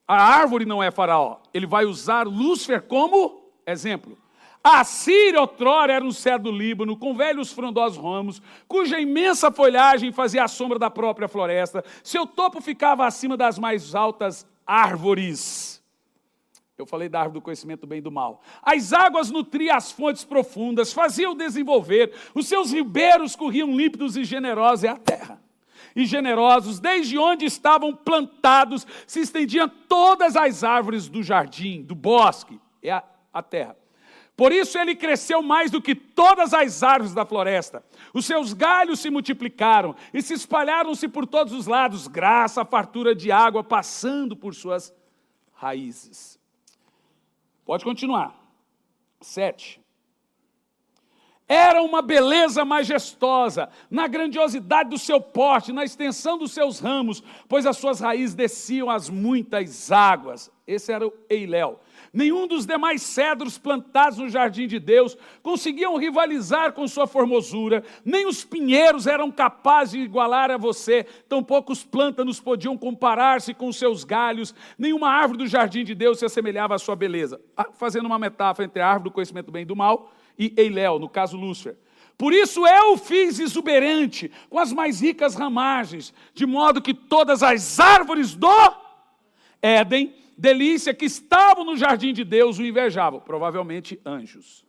A árvore não é Faraó, ele vai usar Lúcifer como exemplo. A Síria outrora era um cedro do Líbano, com velhos frondosos ramos, cuja imensa folhagem fazia a sombra da própria floresta. Seu topo ficava acima das mais altas árvores. Eu falei da árvore do conhecimento do bem e do mal. As águas nutriam as fontes profundas, faziam desenvolver. Os seus ribeiros corriam límpidos e generosos. É a terra. E generosos, desde onde estavam plantados, se estendiam todas as árvores do jardim, do bosque, é a terra. Por isso ele cresceu mais do que todas as árvores da floresta. Os seus galhos se multiplicaram e se espalharam-se por todos os lados, graça, fartura de água, passando por suas raízes. Pode continuar. 7. Era uma beleza majestosa, na grandiosidade do seu porte, na extensão dos seus ramos, pois as suas raízes desciam às muitas águas. Esse era o Eiléu. Nenhum dos demais cedros plantados no jardim de Deus conseguiam rivalizar com sua formosura, nem os pinheiros eram capazes de igualar a você, tampouco os plântanos podiam comparar-se com seus galhos, nenhuma árvore do jardim de Deus se assemelhava à sua beleza. Fazendo uma metáfora entre a árvore do conhecimento do bem e do mal e Eiléu, no caso Lúcifer. Por isso eu o fiz exuberante, com as mais ricas ramagens, de modo que todas as árvores do Éden, delícia, que estavam no jardim de Deus, o invejavam, provavelmente anjos.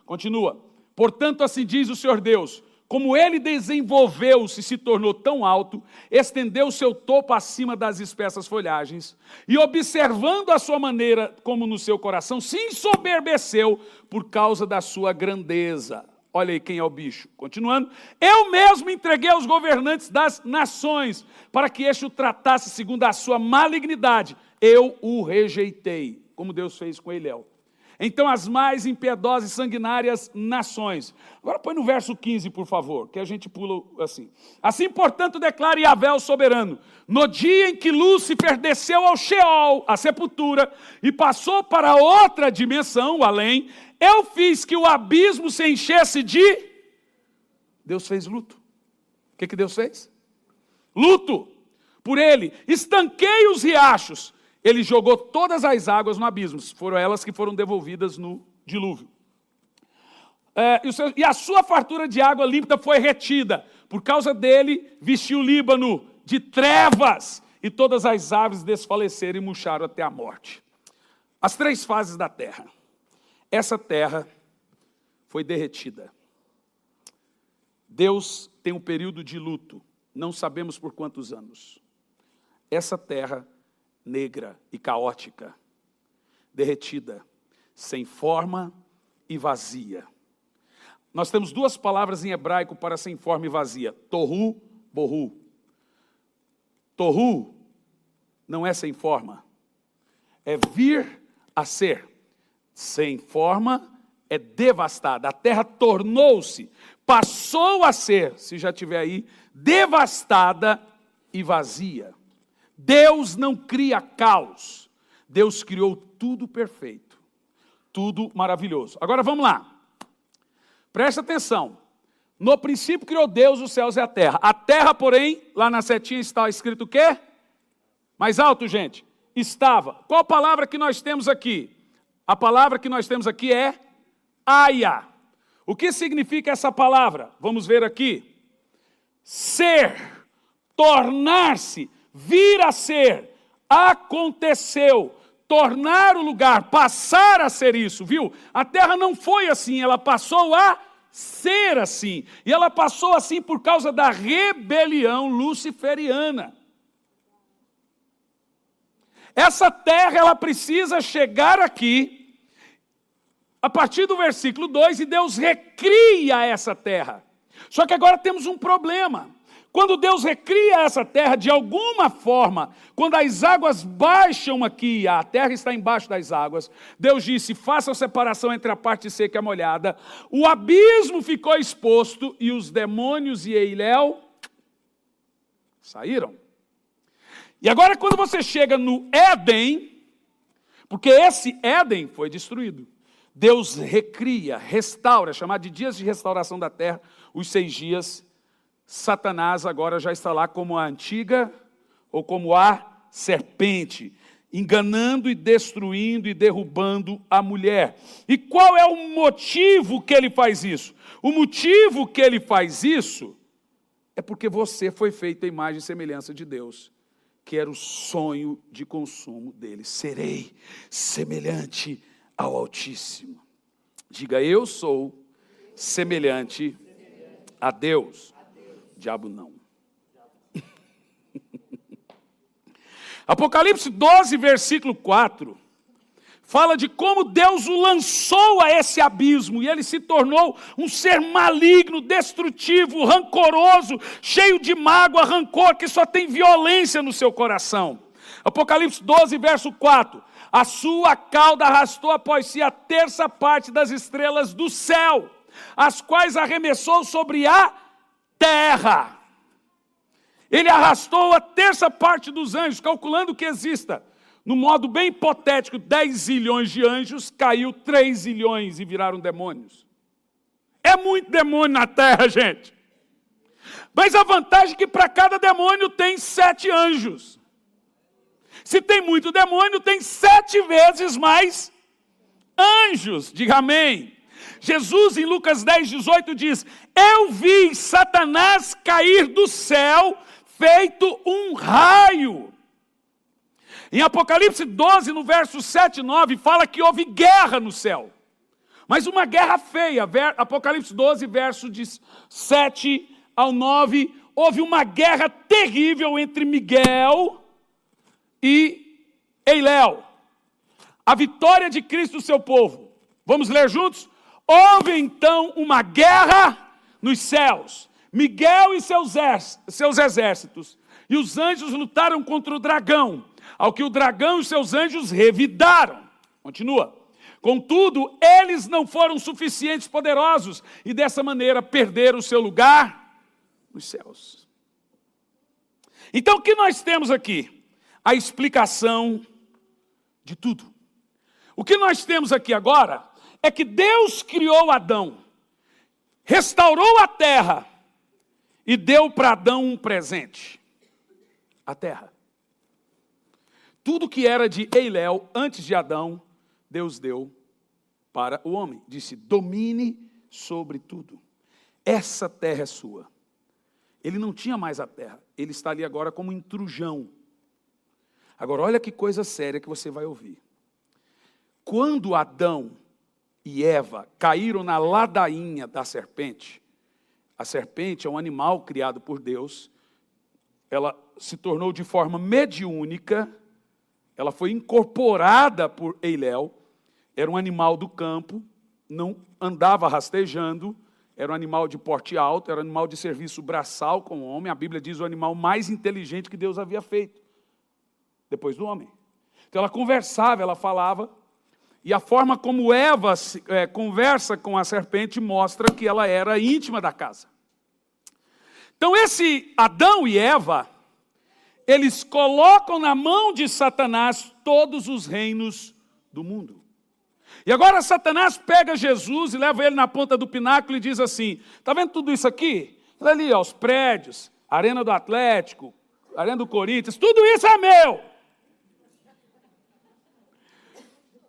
Continua. Portanto, assim diz o Senhor Deus, como ele desenvolveu-se e se tornou tão alto, estendeu seu topo acima das espessas folhagens, e observando a sua maneira como no seu coração, se ensoberbeceu por causa da sua grandeza. Olha aí quem é o bicho. Continuando. Eu mesmo entreguei aos governantes das nações, para que este o tratasse segundo a sua malignidade. Eu o rejeitei, como Deus fez com Eiléu. Então as mais impiedosas e sanguinárias nações. Agora põe no verso 15, por favor, que a gente pula assim. Assim, portanto, declara Yahvé o soberano, no dia em que Lúcifer desceu ao Sheol, a sepultura, e passou para outra dimensão, o além, eu fiz que o abismo se enchesse de... Deus fez luto. O que Deus fez? Luto. Por ele, estanquei os riachos. Ele jogou todas as águas no abismo. Foram elas que foram devolvidas no dilúvio. E a sua fartura de água límpida foi retida. Por causa dele, vestiu o Líbano de trevas. E todas as aves desfaleceram e murcharam até a morte. As 3 fases da terra. Essa terra foi derretida. Deus tem um período de luto. Não sabemos por quantos anos. Essa terra negra e caótica, derretida, sem forma e vazia. Nós temos 2 palavras em hebraico para sem forma e vazia. Tohu, bohu. Tohu não é sem forma, é vir a ser. Sem forma é devastada. A terra tornou-se, passou a ser, se já estiver aí, devastada e vazia. Deus não cria caos. Deus criou tudo perfeito, tudo maravilhoso. Agora vamos lá. Presta atenção. No princípio criou Deus os céus e a terra. A terra, porém, lá na setinha está escrito o quê? Mais alto, gente. Estava. Qual a palavra que nós temos aqui? A palavra que nós temos aqui é Aya. O que significa essa palavra? Vamos ver aqui. Ser, tornar-se, vir a ser, aconteceu, tornar o lugar, passar a ser isso, viu? A terra não foi assim, ela passou a ser assim. E ela passou assim por causa da rebelião luciferiana. Essa terra, ela precisa chegar aqui, a partir do versículo 2, e Deus recria essa terra. Só que agora temos um problema. Quando Deus recria essa terra, de alguma forma, quando as águas baixam aqui, a terra está embaixo das águas, Deus disse, faça a separação entre a parte seca e a molhada, o abismo ficou exposto e os demônios e Eiléu saíram. E agora quando você chega no Éden, porque esse Éden foi destruído, Deus recria, restaura, chamado de dias de restauração da terra, os 6 dias. Satanás agora já está lá como a antiga, ou como a serpente, enganando e destruindo e derrubando a mulher. E qual é o motivo que ele faz isso? O motivo que ele faz isso é porque você foi feito à imagem e semelhança de Deus, que era o sonho de consumo dele. Serei semelhante ao Altíssimo. Diga, eu sou semelhante a Deus. Diabo não. Apocalipse 12, versículo 4, fala de como Deus o lançou a esse abismo, e ele se tornou um ser maligno, destrutivo, rancoroso, cheio de mágoa, rancor, que só tem violência no seu coração. Apocalipse 12, verso 4, a sua cauda arrastou após si a 1/3 das estrelas do céu. as quais arremessou sobre a terra. Ele arrastou a terça parte dos anjos, calculando que exista, no modo bem hipotético, 10 zilhões de anjos, caiu 3 zilhões e viraram demônios. É muito demônio na terra, gente. Mas a vantagem é que para cada demônio tem 7 anjos. Se tem muito demônio, tem 7 vezes mais anjos. Diga amém. Jesus, em Lucas 10:18, diz: eu vi Satanás cair do céu, feito um raio. Em Apocalipse 12, no verso 7 e 9, fala que houve guerra no céu. Mas uma guerra feia. Apocalipse 12, verso de 7 ao 9, houve uma guerra terrível entre Miguel e Eiléu. A vitória de Cristo e o seu povo. Vamos ler juntos? Houve então uma guerra nos céus. Miguel e seus exércitos. E os anjos lutaram contra o dragão, ao que o dragão e seus anjos revidaram. Continua. Contudo, eles não foram suficientes poderosos e dessa maneira perderam o seu lugar nos céus. Então o que nós temos aqui? A explicação de tudo. O que nós temos aqui agora é que Deus criou Adão, restaurou a terra e deu para Adão um presente. A terra. Tudo que era de Eiléu, antes de Adão, Deus deu para o homem. Disse: domine sobre tudo. Essa terra é sua. Ele não tinha mais a terra. Ele está ali agora como intrusão. Agora, olha que coisa séria que você vai ouvir. Quando Adão e Eva caíram na ladainha da serpente, a serpente é um animal criado por Deus, ela se tornou de forma mediúnica, ela foi incorporada por Eiléu, era um animal do campo, não andava rastejando, era um animal de porte alto, era um animal de serviço braçal com o homem. A Bíblia diz o animal mais inteligente que Deus havia feito, depois do homem. Então ela conversava, ela falava, e a forma como Eva conversa com a serpente mostra que ela era íntima da casa. Então esse Adão e Eva, eles colocam na mão de Satanás todos os reinos do mundo. E agora Satanás pega Jesus e leva ele na ponta do pináculo e diz assim: está vendo tudo isso aqui? Olha ali, ó, os prédios, a arena do Atlético, a arena do Corinthians, tudo isso é meu.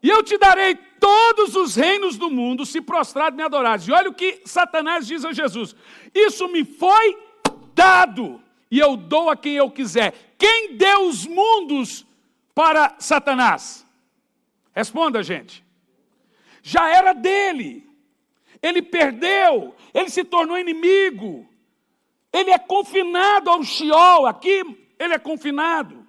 E eu te darei todos os reinos do mundo se prostrado me adorares. E olha o que Satanás diz a Jesus: isso me foi dado e eu dou a quem eu quiser. Quem deu os mundos para Satanás? Responda, gente. Já era dele. Ele perdeu, ele se tornou inimigo. Ele é confinado ao Sheol, aqui ele é confinado.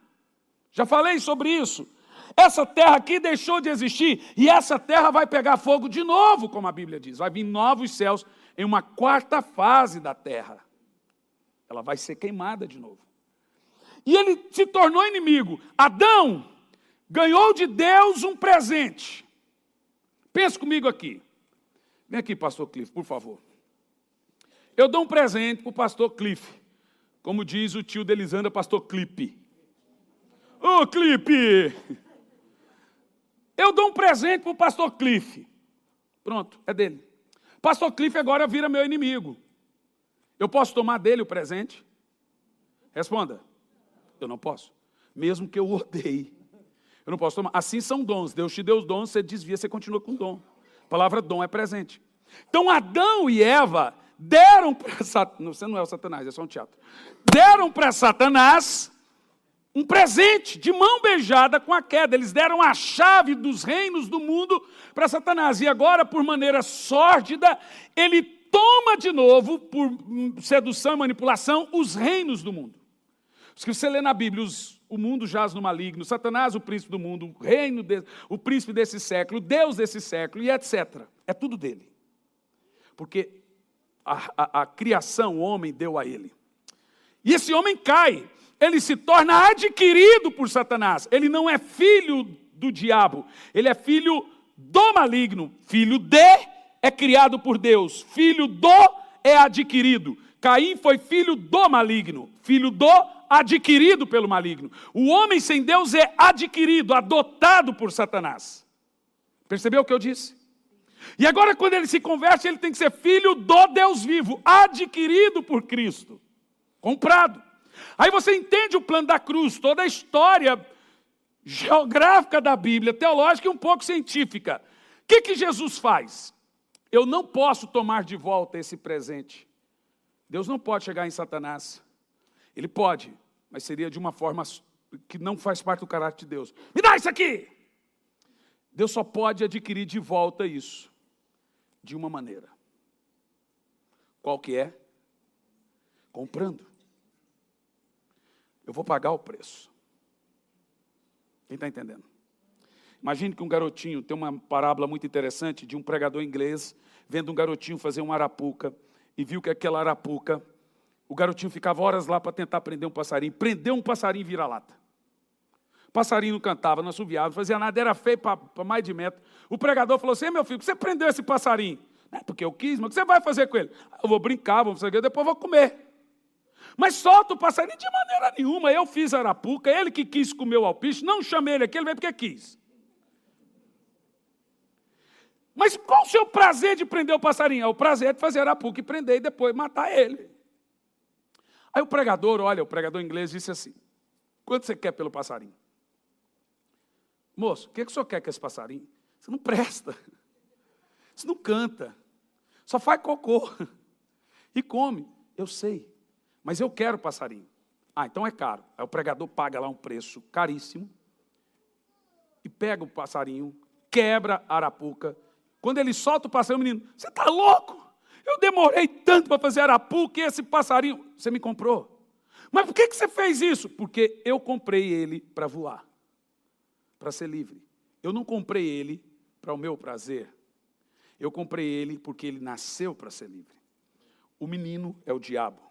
Já falei sobre isso. Essa terra aqui deixou de existir e essa terra vai pegar fogo de novo, como a Bíblia diz. Vai vir novos céus em uma quarta fase da terra. Ela vai ser queimada de novo. E ele se tornou inimigo. Adão ganhou de Deus um presente. Pense comigo aqui. Vem aqui, pastor Cliff, por favor. Eu dou um presente para o pastor Cliff. Como diz o tio de Elisandra, pastor Clipe. Ô, Clipe! Eu dou um presente para o pastor Cliff. Pronto, é dele. Pastor Cliff agora vira meu inimigo. Eu posso tomar dele o presente? Responda. Eu não posso. Mesmo que eu odeie. Eu não posso tomar. Assim são dons. Deus te deu os dons, você desvia, você continua com o dom. A palavra dom é presente. Então Adão e Eva deram para Satanás. Você não é o Satanás, é só um teatro. Deram para Satanás um presente de mão beijada com a queda. Eles deram a chave dos reinos do mundo para Satanás. E agora, por maneira sórdida, ele toma de novo, por sedução e manipulação, os reinos do mundo. Os que você lê na Bíblia, o mundo jaz no maligno, Satanás, o príncipe do mundo, o príncipe desse século, Deus desse século, e etc. É tudo dele. Porque a criação, o homem, deu a ele. E esse homem cai. Ele se torna adquirido por Satanás. Ele não é filho do diabo. Ele é filho do maligno. Filho de é criado por Deus, filho do é adquirido. Caim foi filho do maligno, filho do adquirido pelo maligno. O homem sem Deus é adquirido, adotado por Satanás. Percebeu o que eu disse? E agora quando ele se converte, ele tem que ser filho do Deus vivo, adquirido por Cristo, comprado. Aí você entende o plano da cruz, toda a história geográfica da Bíblia, teológica e um pouco científica. O que Jesus faz? Eu não posso tomar de volta esse presente. Deus não pode chegar em Satanás. Ele pode, mas seria de uma forma que não faz parte do caráter de Deus. Me dá isso aqui! Deus só pode adquirir de volta isso, de uma maneira. Qual que é? Comprando. Eu vou pagar o preço. Quem está entendendo? Imagine que um garotinho, tem uma parábola muito interessante de um pregador inglês, vendo um garotinho fazer uma arapuca, e viu que aquela arapuca, o garotinho ficava horas lá para tentar prender um passarinho, prendeu um passarinho vira-lata. O passarinho não cantava, não assoviava, não fazia nada, era feio para mais de metro. O pregador falou assim: meu filho, você prendeu esse passarinho? Não é porque eu quis, mas o que você vai fazer com ele? Eu vou brincar, vou fazer, depois vou comer. Mas solta o passarinho de maneira nenhuma. Eu fiz a arapuca, ele que quis comer o alpiste, não chamei ele aqui, ele veio porque quis. Mas qual o seu prazer de prender o passarinho? É o prazer de fazer a arapuca e prender e depois matar ele. Aí o pregador inglês disse assim: quanto você quer pelo passarinho? Moço, o que o senhor quer com esse passarinho? Você não presta. Você não canta. Só faz cocô. E come. Eu sei. Mas eu quero passarinho. Ah, então é caro. Aí o pregador paga lá um preço caríssimo. E pega o passarinho, quebra a arapuca. Quando ele solta o passarinho, o menino: você está louco? Eu demorei tanto para fazer arapuca e esse passarinho... Você me comprou. Mas por que você fez isso? Porque eu comprei ele para voar. Para ser livre. Eu não comprei ele para o meu prazer. Eu comprei ele porque ele nasceu para ser livre. O menino é o diabo.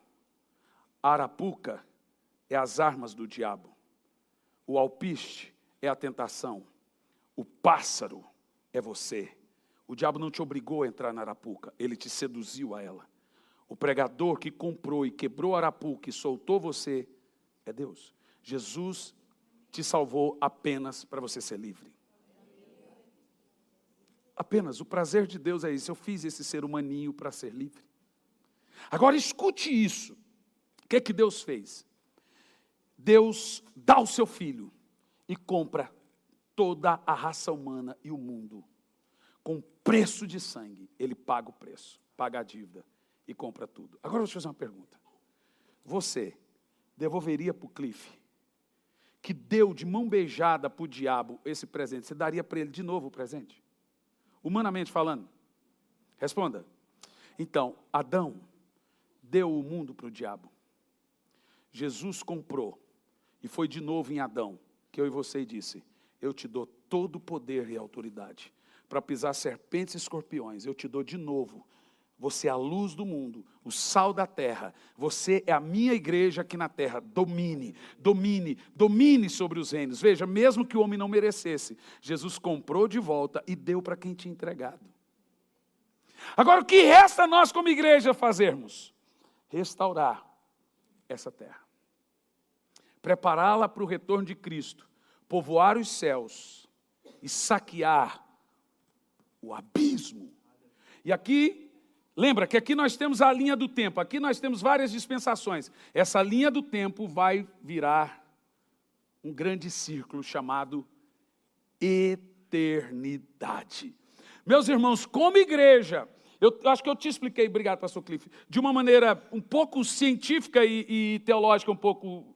A arapuca é as armas do diabo. O alpiste é a tentação. O pássaro é você. O diabo não te obrigou a entrar na arapuca, ele te seduziu a ela. O pregador que comprou e quebrou a arapuca e soltou você é Deus. Jesus te salvou apenas para você ser livre. Apenas, o prazer de Deus é isso. Eu fiz esse ser humaninho para ser livre. Agora escute isso. O que é que Deus fez? Deus dá o seu filho e compra toda a raça humana e o mundo. Com preço de sangue, ele paga o preço, paga a dívida e compra tudo. Agora eu vou te fazer uma pergunta. Você devolveria para o Cliff, que deu de mão beijada para o diabo esse presente, você daria para ele de novo o presente? Humanamente falando. Responda. Então, Adão deu o mundo para o diabo. Jesus comprou e foi de novo em Adão, que eu e você disse: eu te dou todo o poder e autoridade para pisar serpentes e escorpiões. Eu te dou de novo. Você é a luz do mundo, o sal da terra. Você é a minha igreja aqui na terra. Domine, domine, domine sobre os reinos. Veja, mesmo que o homem não merecesse, Jesus comprou de volta e deu para quem tinha entregado. Agora, o que resta nós como igreja fazermos? Restaurar essa terra. Prepará-la para o retorno de Cristo. Povoar os céus e saquear o abismo. E aqui, lembra que aqui nós temos a linha do tempo, aqui nós temos várias dispensações. Essa linha do tempo vai virar um grande círculo chamado eternidade. Meus irmãos, como igreja, eu acho que eu te expliquei, obrigado, pastor Cliff, de uma maneira um pouco científica e teológica, um pouco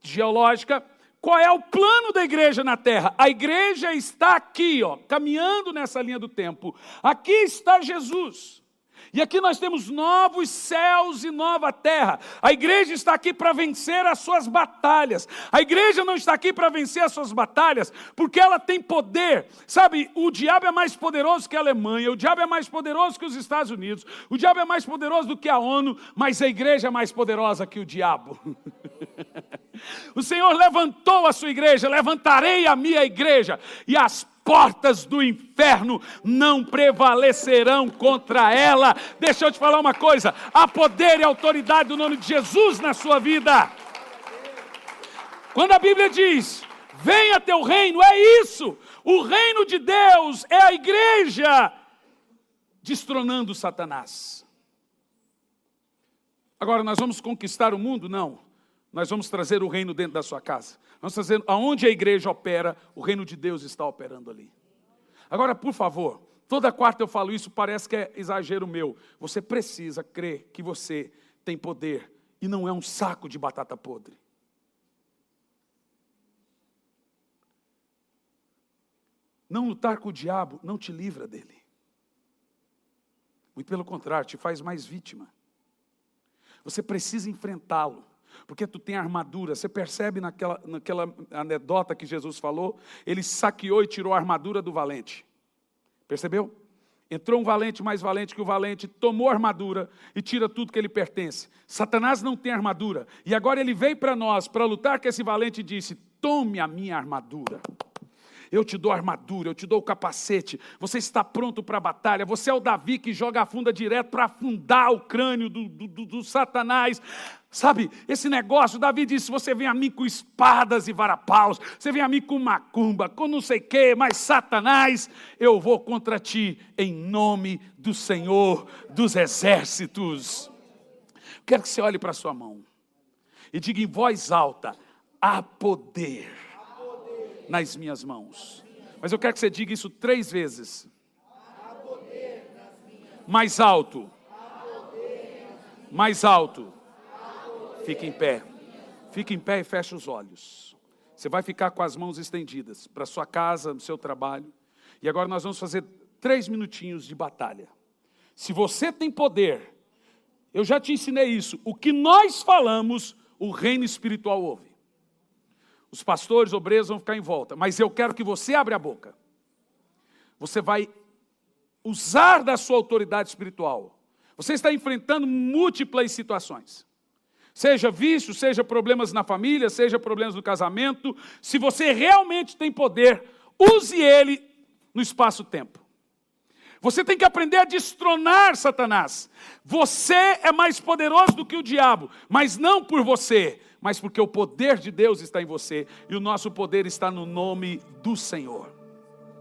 geológica. Qual é o plano da igreja na terra? A igreja está aqui, caminhando nessa linha do tempo. Aqui está Jesus. E aqui nós temos novos céus e nova terra. A igreja está aqui para vencer as suas batalhas. A igreja não está aqui para vencer as suas batalhas porque ela tem poder. Sabe, o diabo é mais poderoso que a Alemanha, o diabo é mais poderoso que os Estados Unidos, o diabo é mais poderoso do que a ONU, mas a igreja é mais poderosa que o diabo. O Senhor levantou a sua igreja, levantarei a minha igreja, e as portas do inferno não prevalecerão contra ela. Deixa eu te falar uma coisa, há poder e autoridade do nome de Jesus na sua vida. Quando a Bíblia diz, venha teu reino, é isso. O reino de Deus é a igreja destronando Satanás. Agora, nós vamos conquistar o mundo? Não. Nós vamos trazer o reino dentro da sua casa. Vamos trazer, aonde a igreja opera, o reino de Deus está operando ali. Agora, por favor, toda quarta eu falo isso, parece que é exagero meu. Você precisa crer que você tem poder e não é um saco de batata podre. Não lutar com o diabo não te livra dele. Muito pelo contrário, te faz mais vítima. Você precisa enfrentá-lo, porque tu tem armadura. Você percebe naquela anedota que Jesus falou? Ele saqueou e tirou a armadura do valente. Percebeu? Entrou um valente mais valente que o valente, tomou a armadura e tira tudo que ele pertence. Satanás não tem armadura. E agora ele veio para nós, para lutar com esse valente e disse, tome a minha armadura. Eu te dou a armadura, eu te dou o capacete, você está pronto para a batalha, você é o Davi que joga a funda direto para afundar o crânio do Satanás. Sabe, esse negócio, Davi disse, você vem a mim com espadas e varapaus, você vem a mim com macumba, com não sei o quê, mas Satanás, eu vou contra ti, em nome do Senhor dos Exércitos. Quero que você olhe para a sua mão e diga em voz alta, há poder nas minhas mãos. Mas eu quero que você diga isso 3 vezes. Mais alto. Mais alto. Fique em pé. Fique em pé e feche os olhos. Você vai ficar com as mãos estendidas para sua casa, no seu trabalho. E agora nós vamos fazer 3 minutinhos de batalha. Se você tem poder, eu já te ensinei isso. O que nós falamos, o reino espiritual ouve. Os pastores, obreiros vão ficar em volta. Mas eu quero que você abra a boca. Você vai usar da sua autoridade espiritual. Você está enfrentando múltiplas situações. Seja vício, seja problemas na família, seja problemas no casamento. Se você realmente tem poder, use ele no espaço-tempo. Você tem que aprender a destronar Satanás. Você é mais poderoso do que o diabo, mas não por você, mas porque o poder de Deus está em você, e o nosso poder está no nome do Senhor.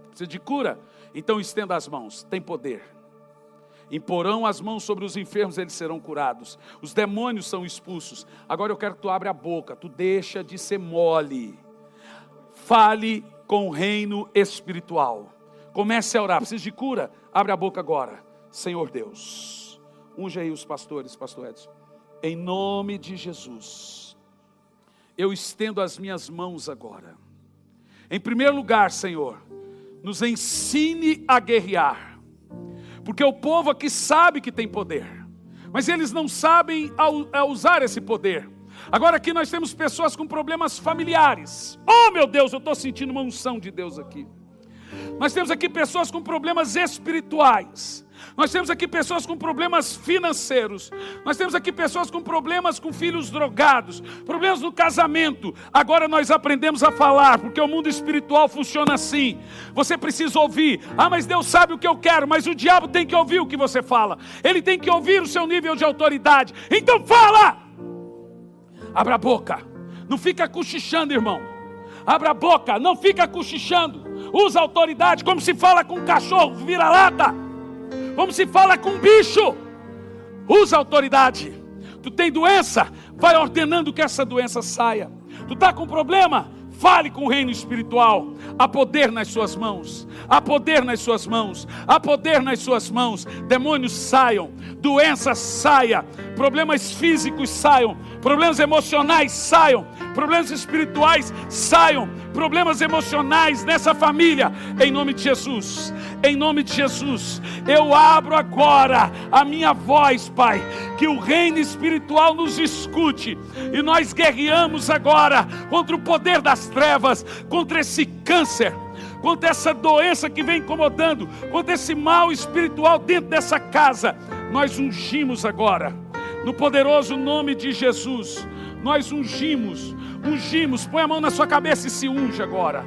Precisa de cura? Então estenda as mãos, tem poder. Imporão as mãos sobre os enfermos, eles serão curados. Os demônios são expulsos. Agora eu quero que tu abra a boca, tu deixa de ser mole. Fale com o reino espiritual. Comece a orar. Precisa de cura? Abre a boca agora. Senhor Deus, unge aí os pastores, pastor Edson. Em nome de Jesus, eu estendo as minhas mãos agora. Em primeiro lugar, Senhor, nos ensine a guerrear. Porque o povo aqui sabe que tem poder, mas eles não sabem usar esse poder. Agora aqui nós temos pessoas com problemas familiares. Oh meu Deus, eu estou sentindo uma unção de Deus aqui. Nós temos aqui pessoas com problemas espirituais. Nós temos aqui pessoas com problemas financeiros. Nós temos aqui pessoas com problemas com filhos drogados, problemas no casamento. Agora nós aprendemos a falar, porque o mundo espiritual funciona assim. Você precisa ouvir. Ah, mas Deus sabe o que eu quero, mas o diabo tem que ouvir o que você fala. Ele tem que ouvir o seu nível de autoridade. Então fala! Abra a boca. Não fica cochichando, irmão. Abra a boca, não fica cochichando. Usa a autoridade como se fala com um cachorro vira-lata. Como se fala com um bicho. Usa a autoridade. Tu tem doença? Vai ordenando que essa doença saia. Tu está com problema? Fale com o reino espiritual. Há poder nas suas mãos. Há poder nas suas mãos. Há poder nas suas mãos. Demônios saiam. Doenças saiam. Problemas físicos saiam. Problemas emocionais saiam. Problemas espirituais saiam. Problemas emocionais nessa família. Em nome de Jesus. Em nome de Jesus. Eu abro agora a minha voz, Pai. Que o reino espiritual nos escute. E nós guerreamos agora contra o poder das trevas. Contra esse câncer. Contra essa doença que vem incomodando. Contra esse mal espiritual dentro dessa casa. Nós ungimos agora. No poderoso nome de Jesus. Nós ungimos ungimos. Põe a mão na sua cabeça e se unge agora.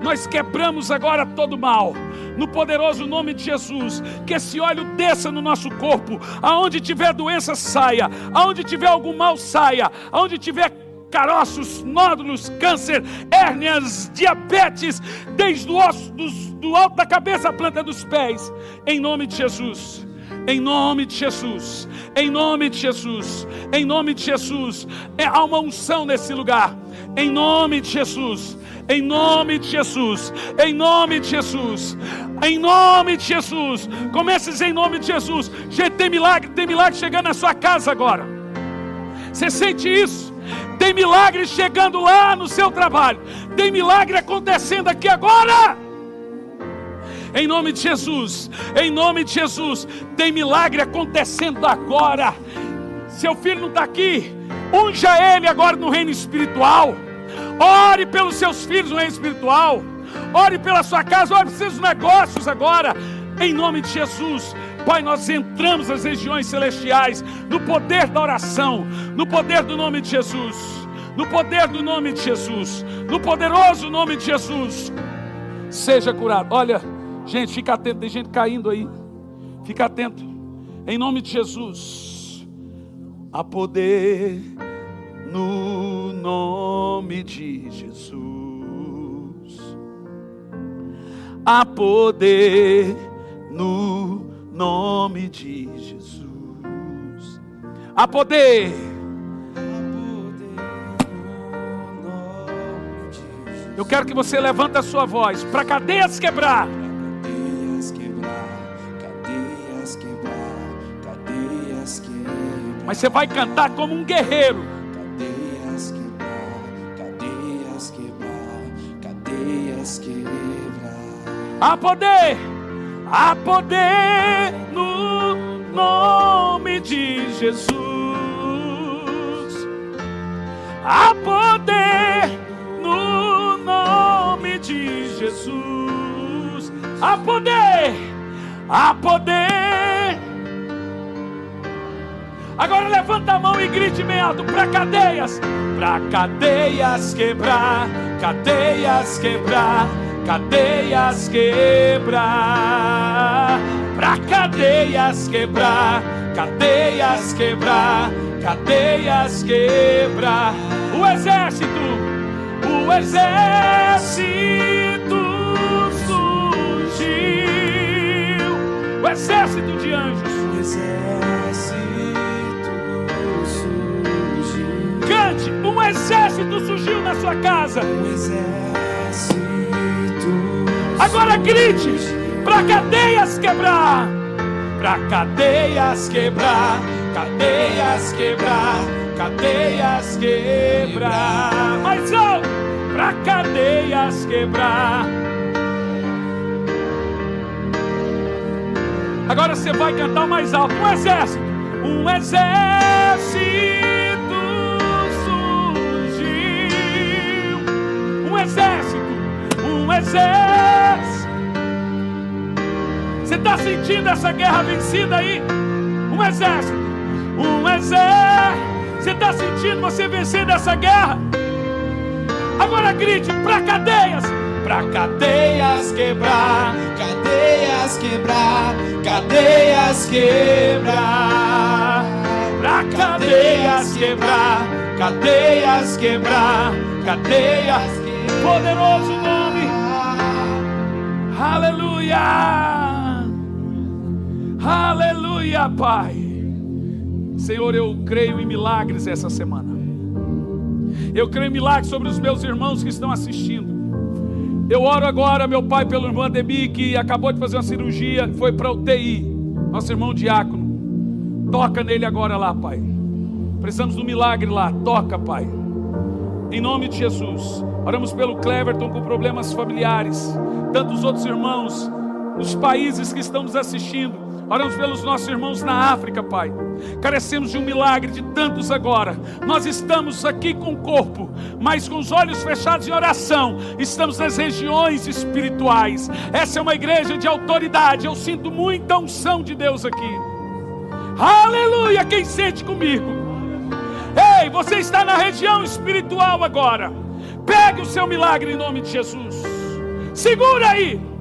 Nós quebramos agora todo mal, no poderoso nome de Jesus. Que esse óleo desça no nosso corpo. Aonde tiver doença, saia. Aonde tiver algum mal, saia. Aonde tiver caroços, nódulos, câncer, hérnias, diabetes, desde o osso, do alto da cabeça à planta dos pés, em nome de Jesus, em nome de Jesus, em nome de Jesus, em nome de Jesus. Há uma unção nesse lugar, em nome de Jesus, em nome de Jesus, em nome de Jesus, em nome de Jesus. Comece a dizer em nome de Jesus. Gente, tem milagre chegando na sua casa agora. Você sente isso? Tem milagre chegando lá no seu trabalho. Tem milagre acontecendo aqui agora. Em nome de Jesus, em nome de Jesus. Tem milagre acontecendo agora. Seu filho não está aqui, unja ele agora no reino espiritual. Ore pelos seus filhos no reino espiritual. Ore pela sua casa, ore pelos seus negócios agora. Em nome de Jesus. Pai, nós entramos nas regiões celestiais, no poder da oração, no poder do nome de Jesus, no poder do nome de Jesus, no poderoso nome de Jesus. Seja curado. Olha, gente, fica atento, tem gente caindo aí. Fica atento. Em nome de Jesus. Há poder no nome de Jesus. Há poder no nome de Jesus. Há poder. Eu quero que você levante a sua voz para cadeias quebrar. Cadeias quebrar, cadeias quebrar, cadeias quebrar. Mas você vai cantar como um guerreiro. Cadeias quebrar, cadeias quebrar, cadeias quebrar. Há poder. Há poder no nome de Jesus. Há poder no nome de Jesus. Há poder. Há poder. Agora levanta a mão e grite bem alto. Para cadeias. Para cadeias quebrar. Cadeias quebrar. Cadeias quebrar, pra cadeias quebrar, cadeias quebrar, cadeias quebrar. O exército surgiu, o exército de anjos. O exército surgiu. Cante, um exército surgiu na sua casa. O exército. Agora grite, para cadeias quebrar, para cadeias quebrar, cadeias quebrar, cadeias quebrar. Mais alto, para cadeias quebrar. Agora você vai cantar mais alto. Um exército surgiu. Um exército. Você está sentindo essa guerra vencida aí? Um exército. Você está sentindo você vencendo essa guerra? Agora grite, para cadeias quebrar, Cadeias quebrar, cadeias quebrar. para cadeias quebrar, cadeias quebrar, cadeias. Poderoso nome. Aleluia. Aleluia, Pai. Senhor, eu creio em milagres essa semana. Eu creio em milagres sobre os meus irmãos que estão assistindo. Eu oro agora, meu Pai, pelo irmão Ademir, que acabou de fazer uma cirurgia, foi para UTI. Nosso irmão diácono. Toca nele agora lá, Pai. Precisamos do milagre lá. Toca, Pai. Em nome de Jesus. Oramos pelo Cleverton com problemas familiares. Tantos outros irmãos nos países que estão nos assistindo. Oramos pelos nossos irmãos na África, Pai. Carecemos de um milagre de tantos agora. Nós estamos aqui com o corpo, mas com os olhos fechados em oração. Estamos nas regiões espirituais. Essa é uma igreja de autoridade. Eu sinto muita unção de Deus aqui. Aleluia! Quem sente comigo? Ei, você está na região espiritual agora. Pegue o seu milagre em nome de Jesus. Segura aí.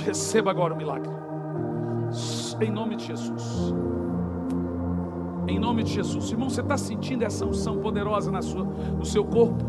Receba agora o milagre. Em nome de Jesus. Em nome de Jesus. Irmão, você está sentindo essa unção poderosa no seu corpo?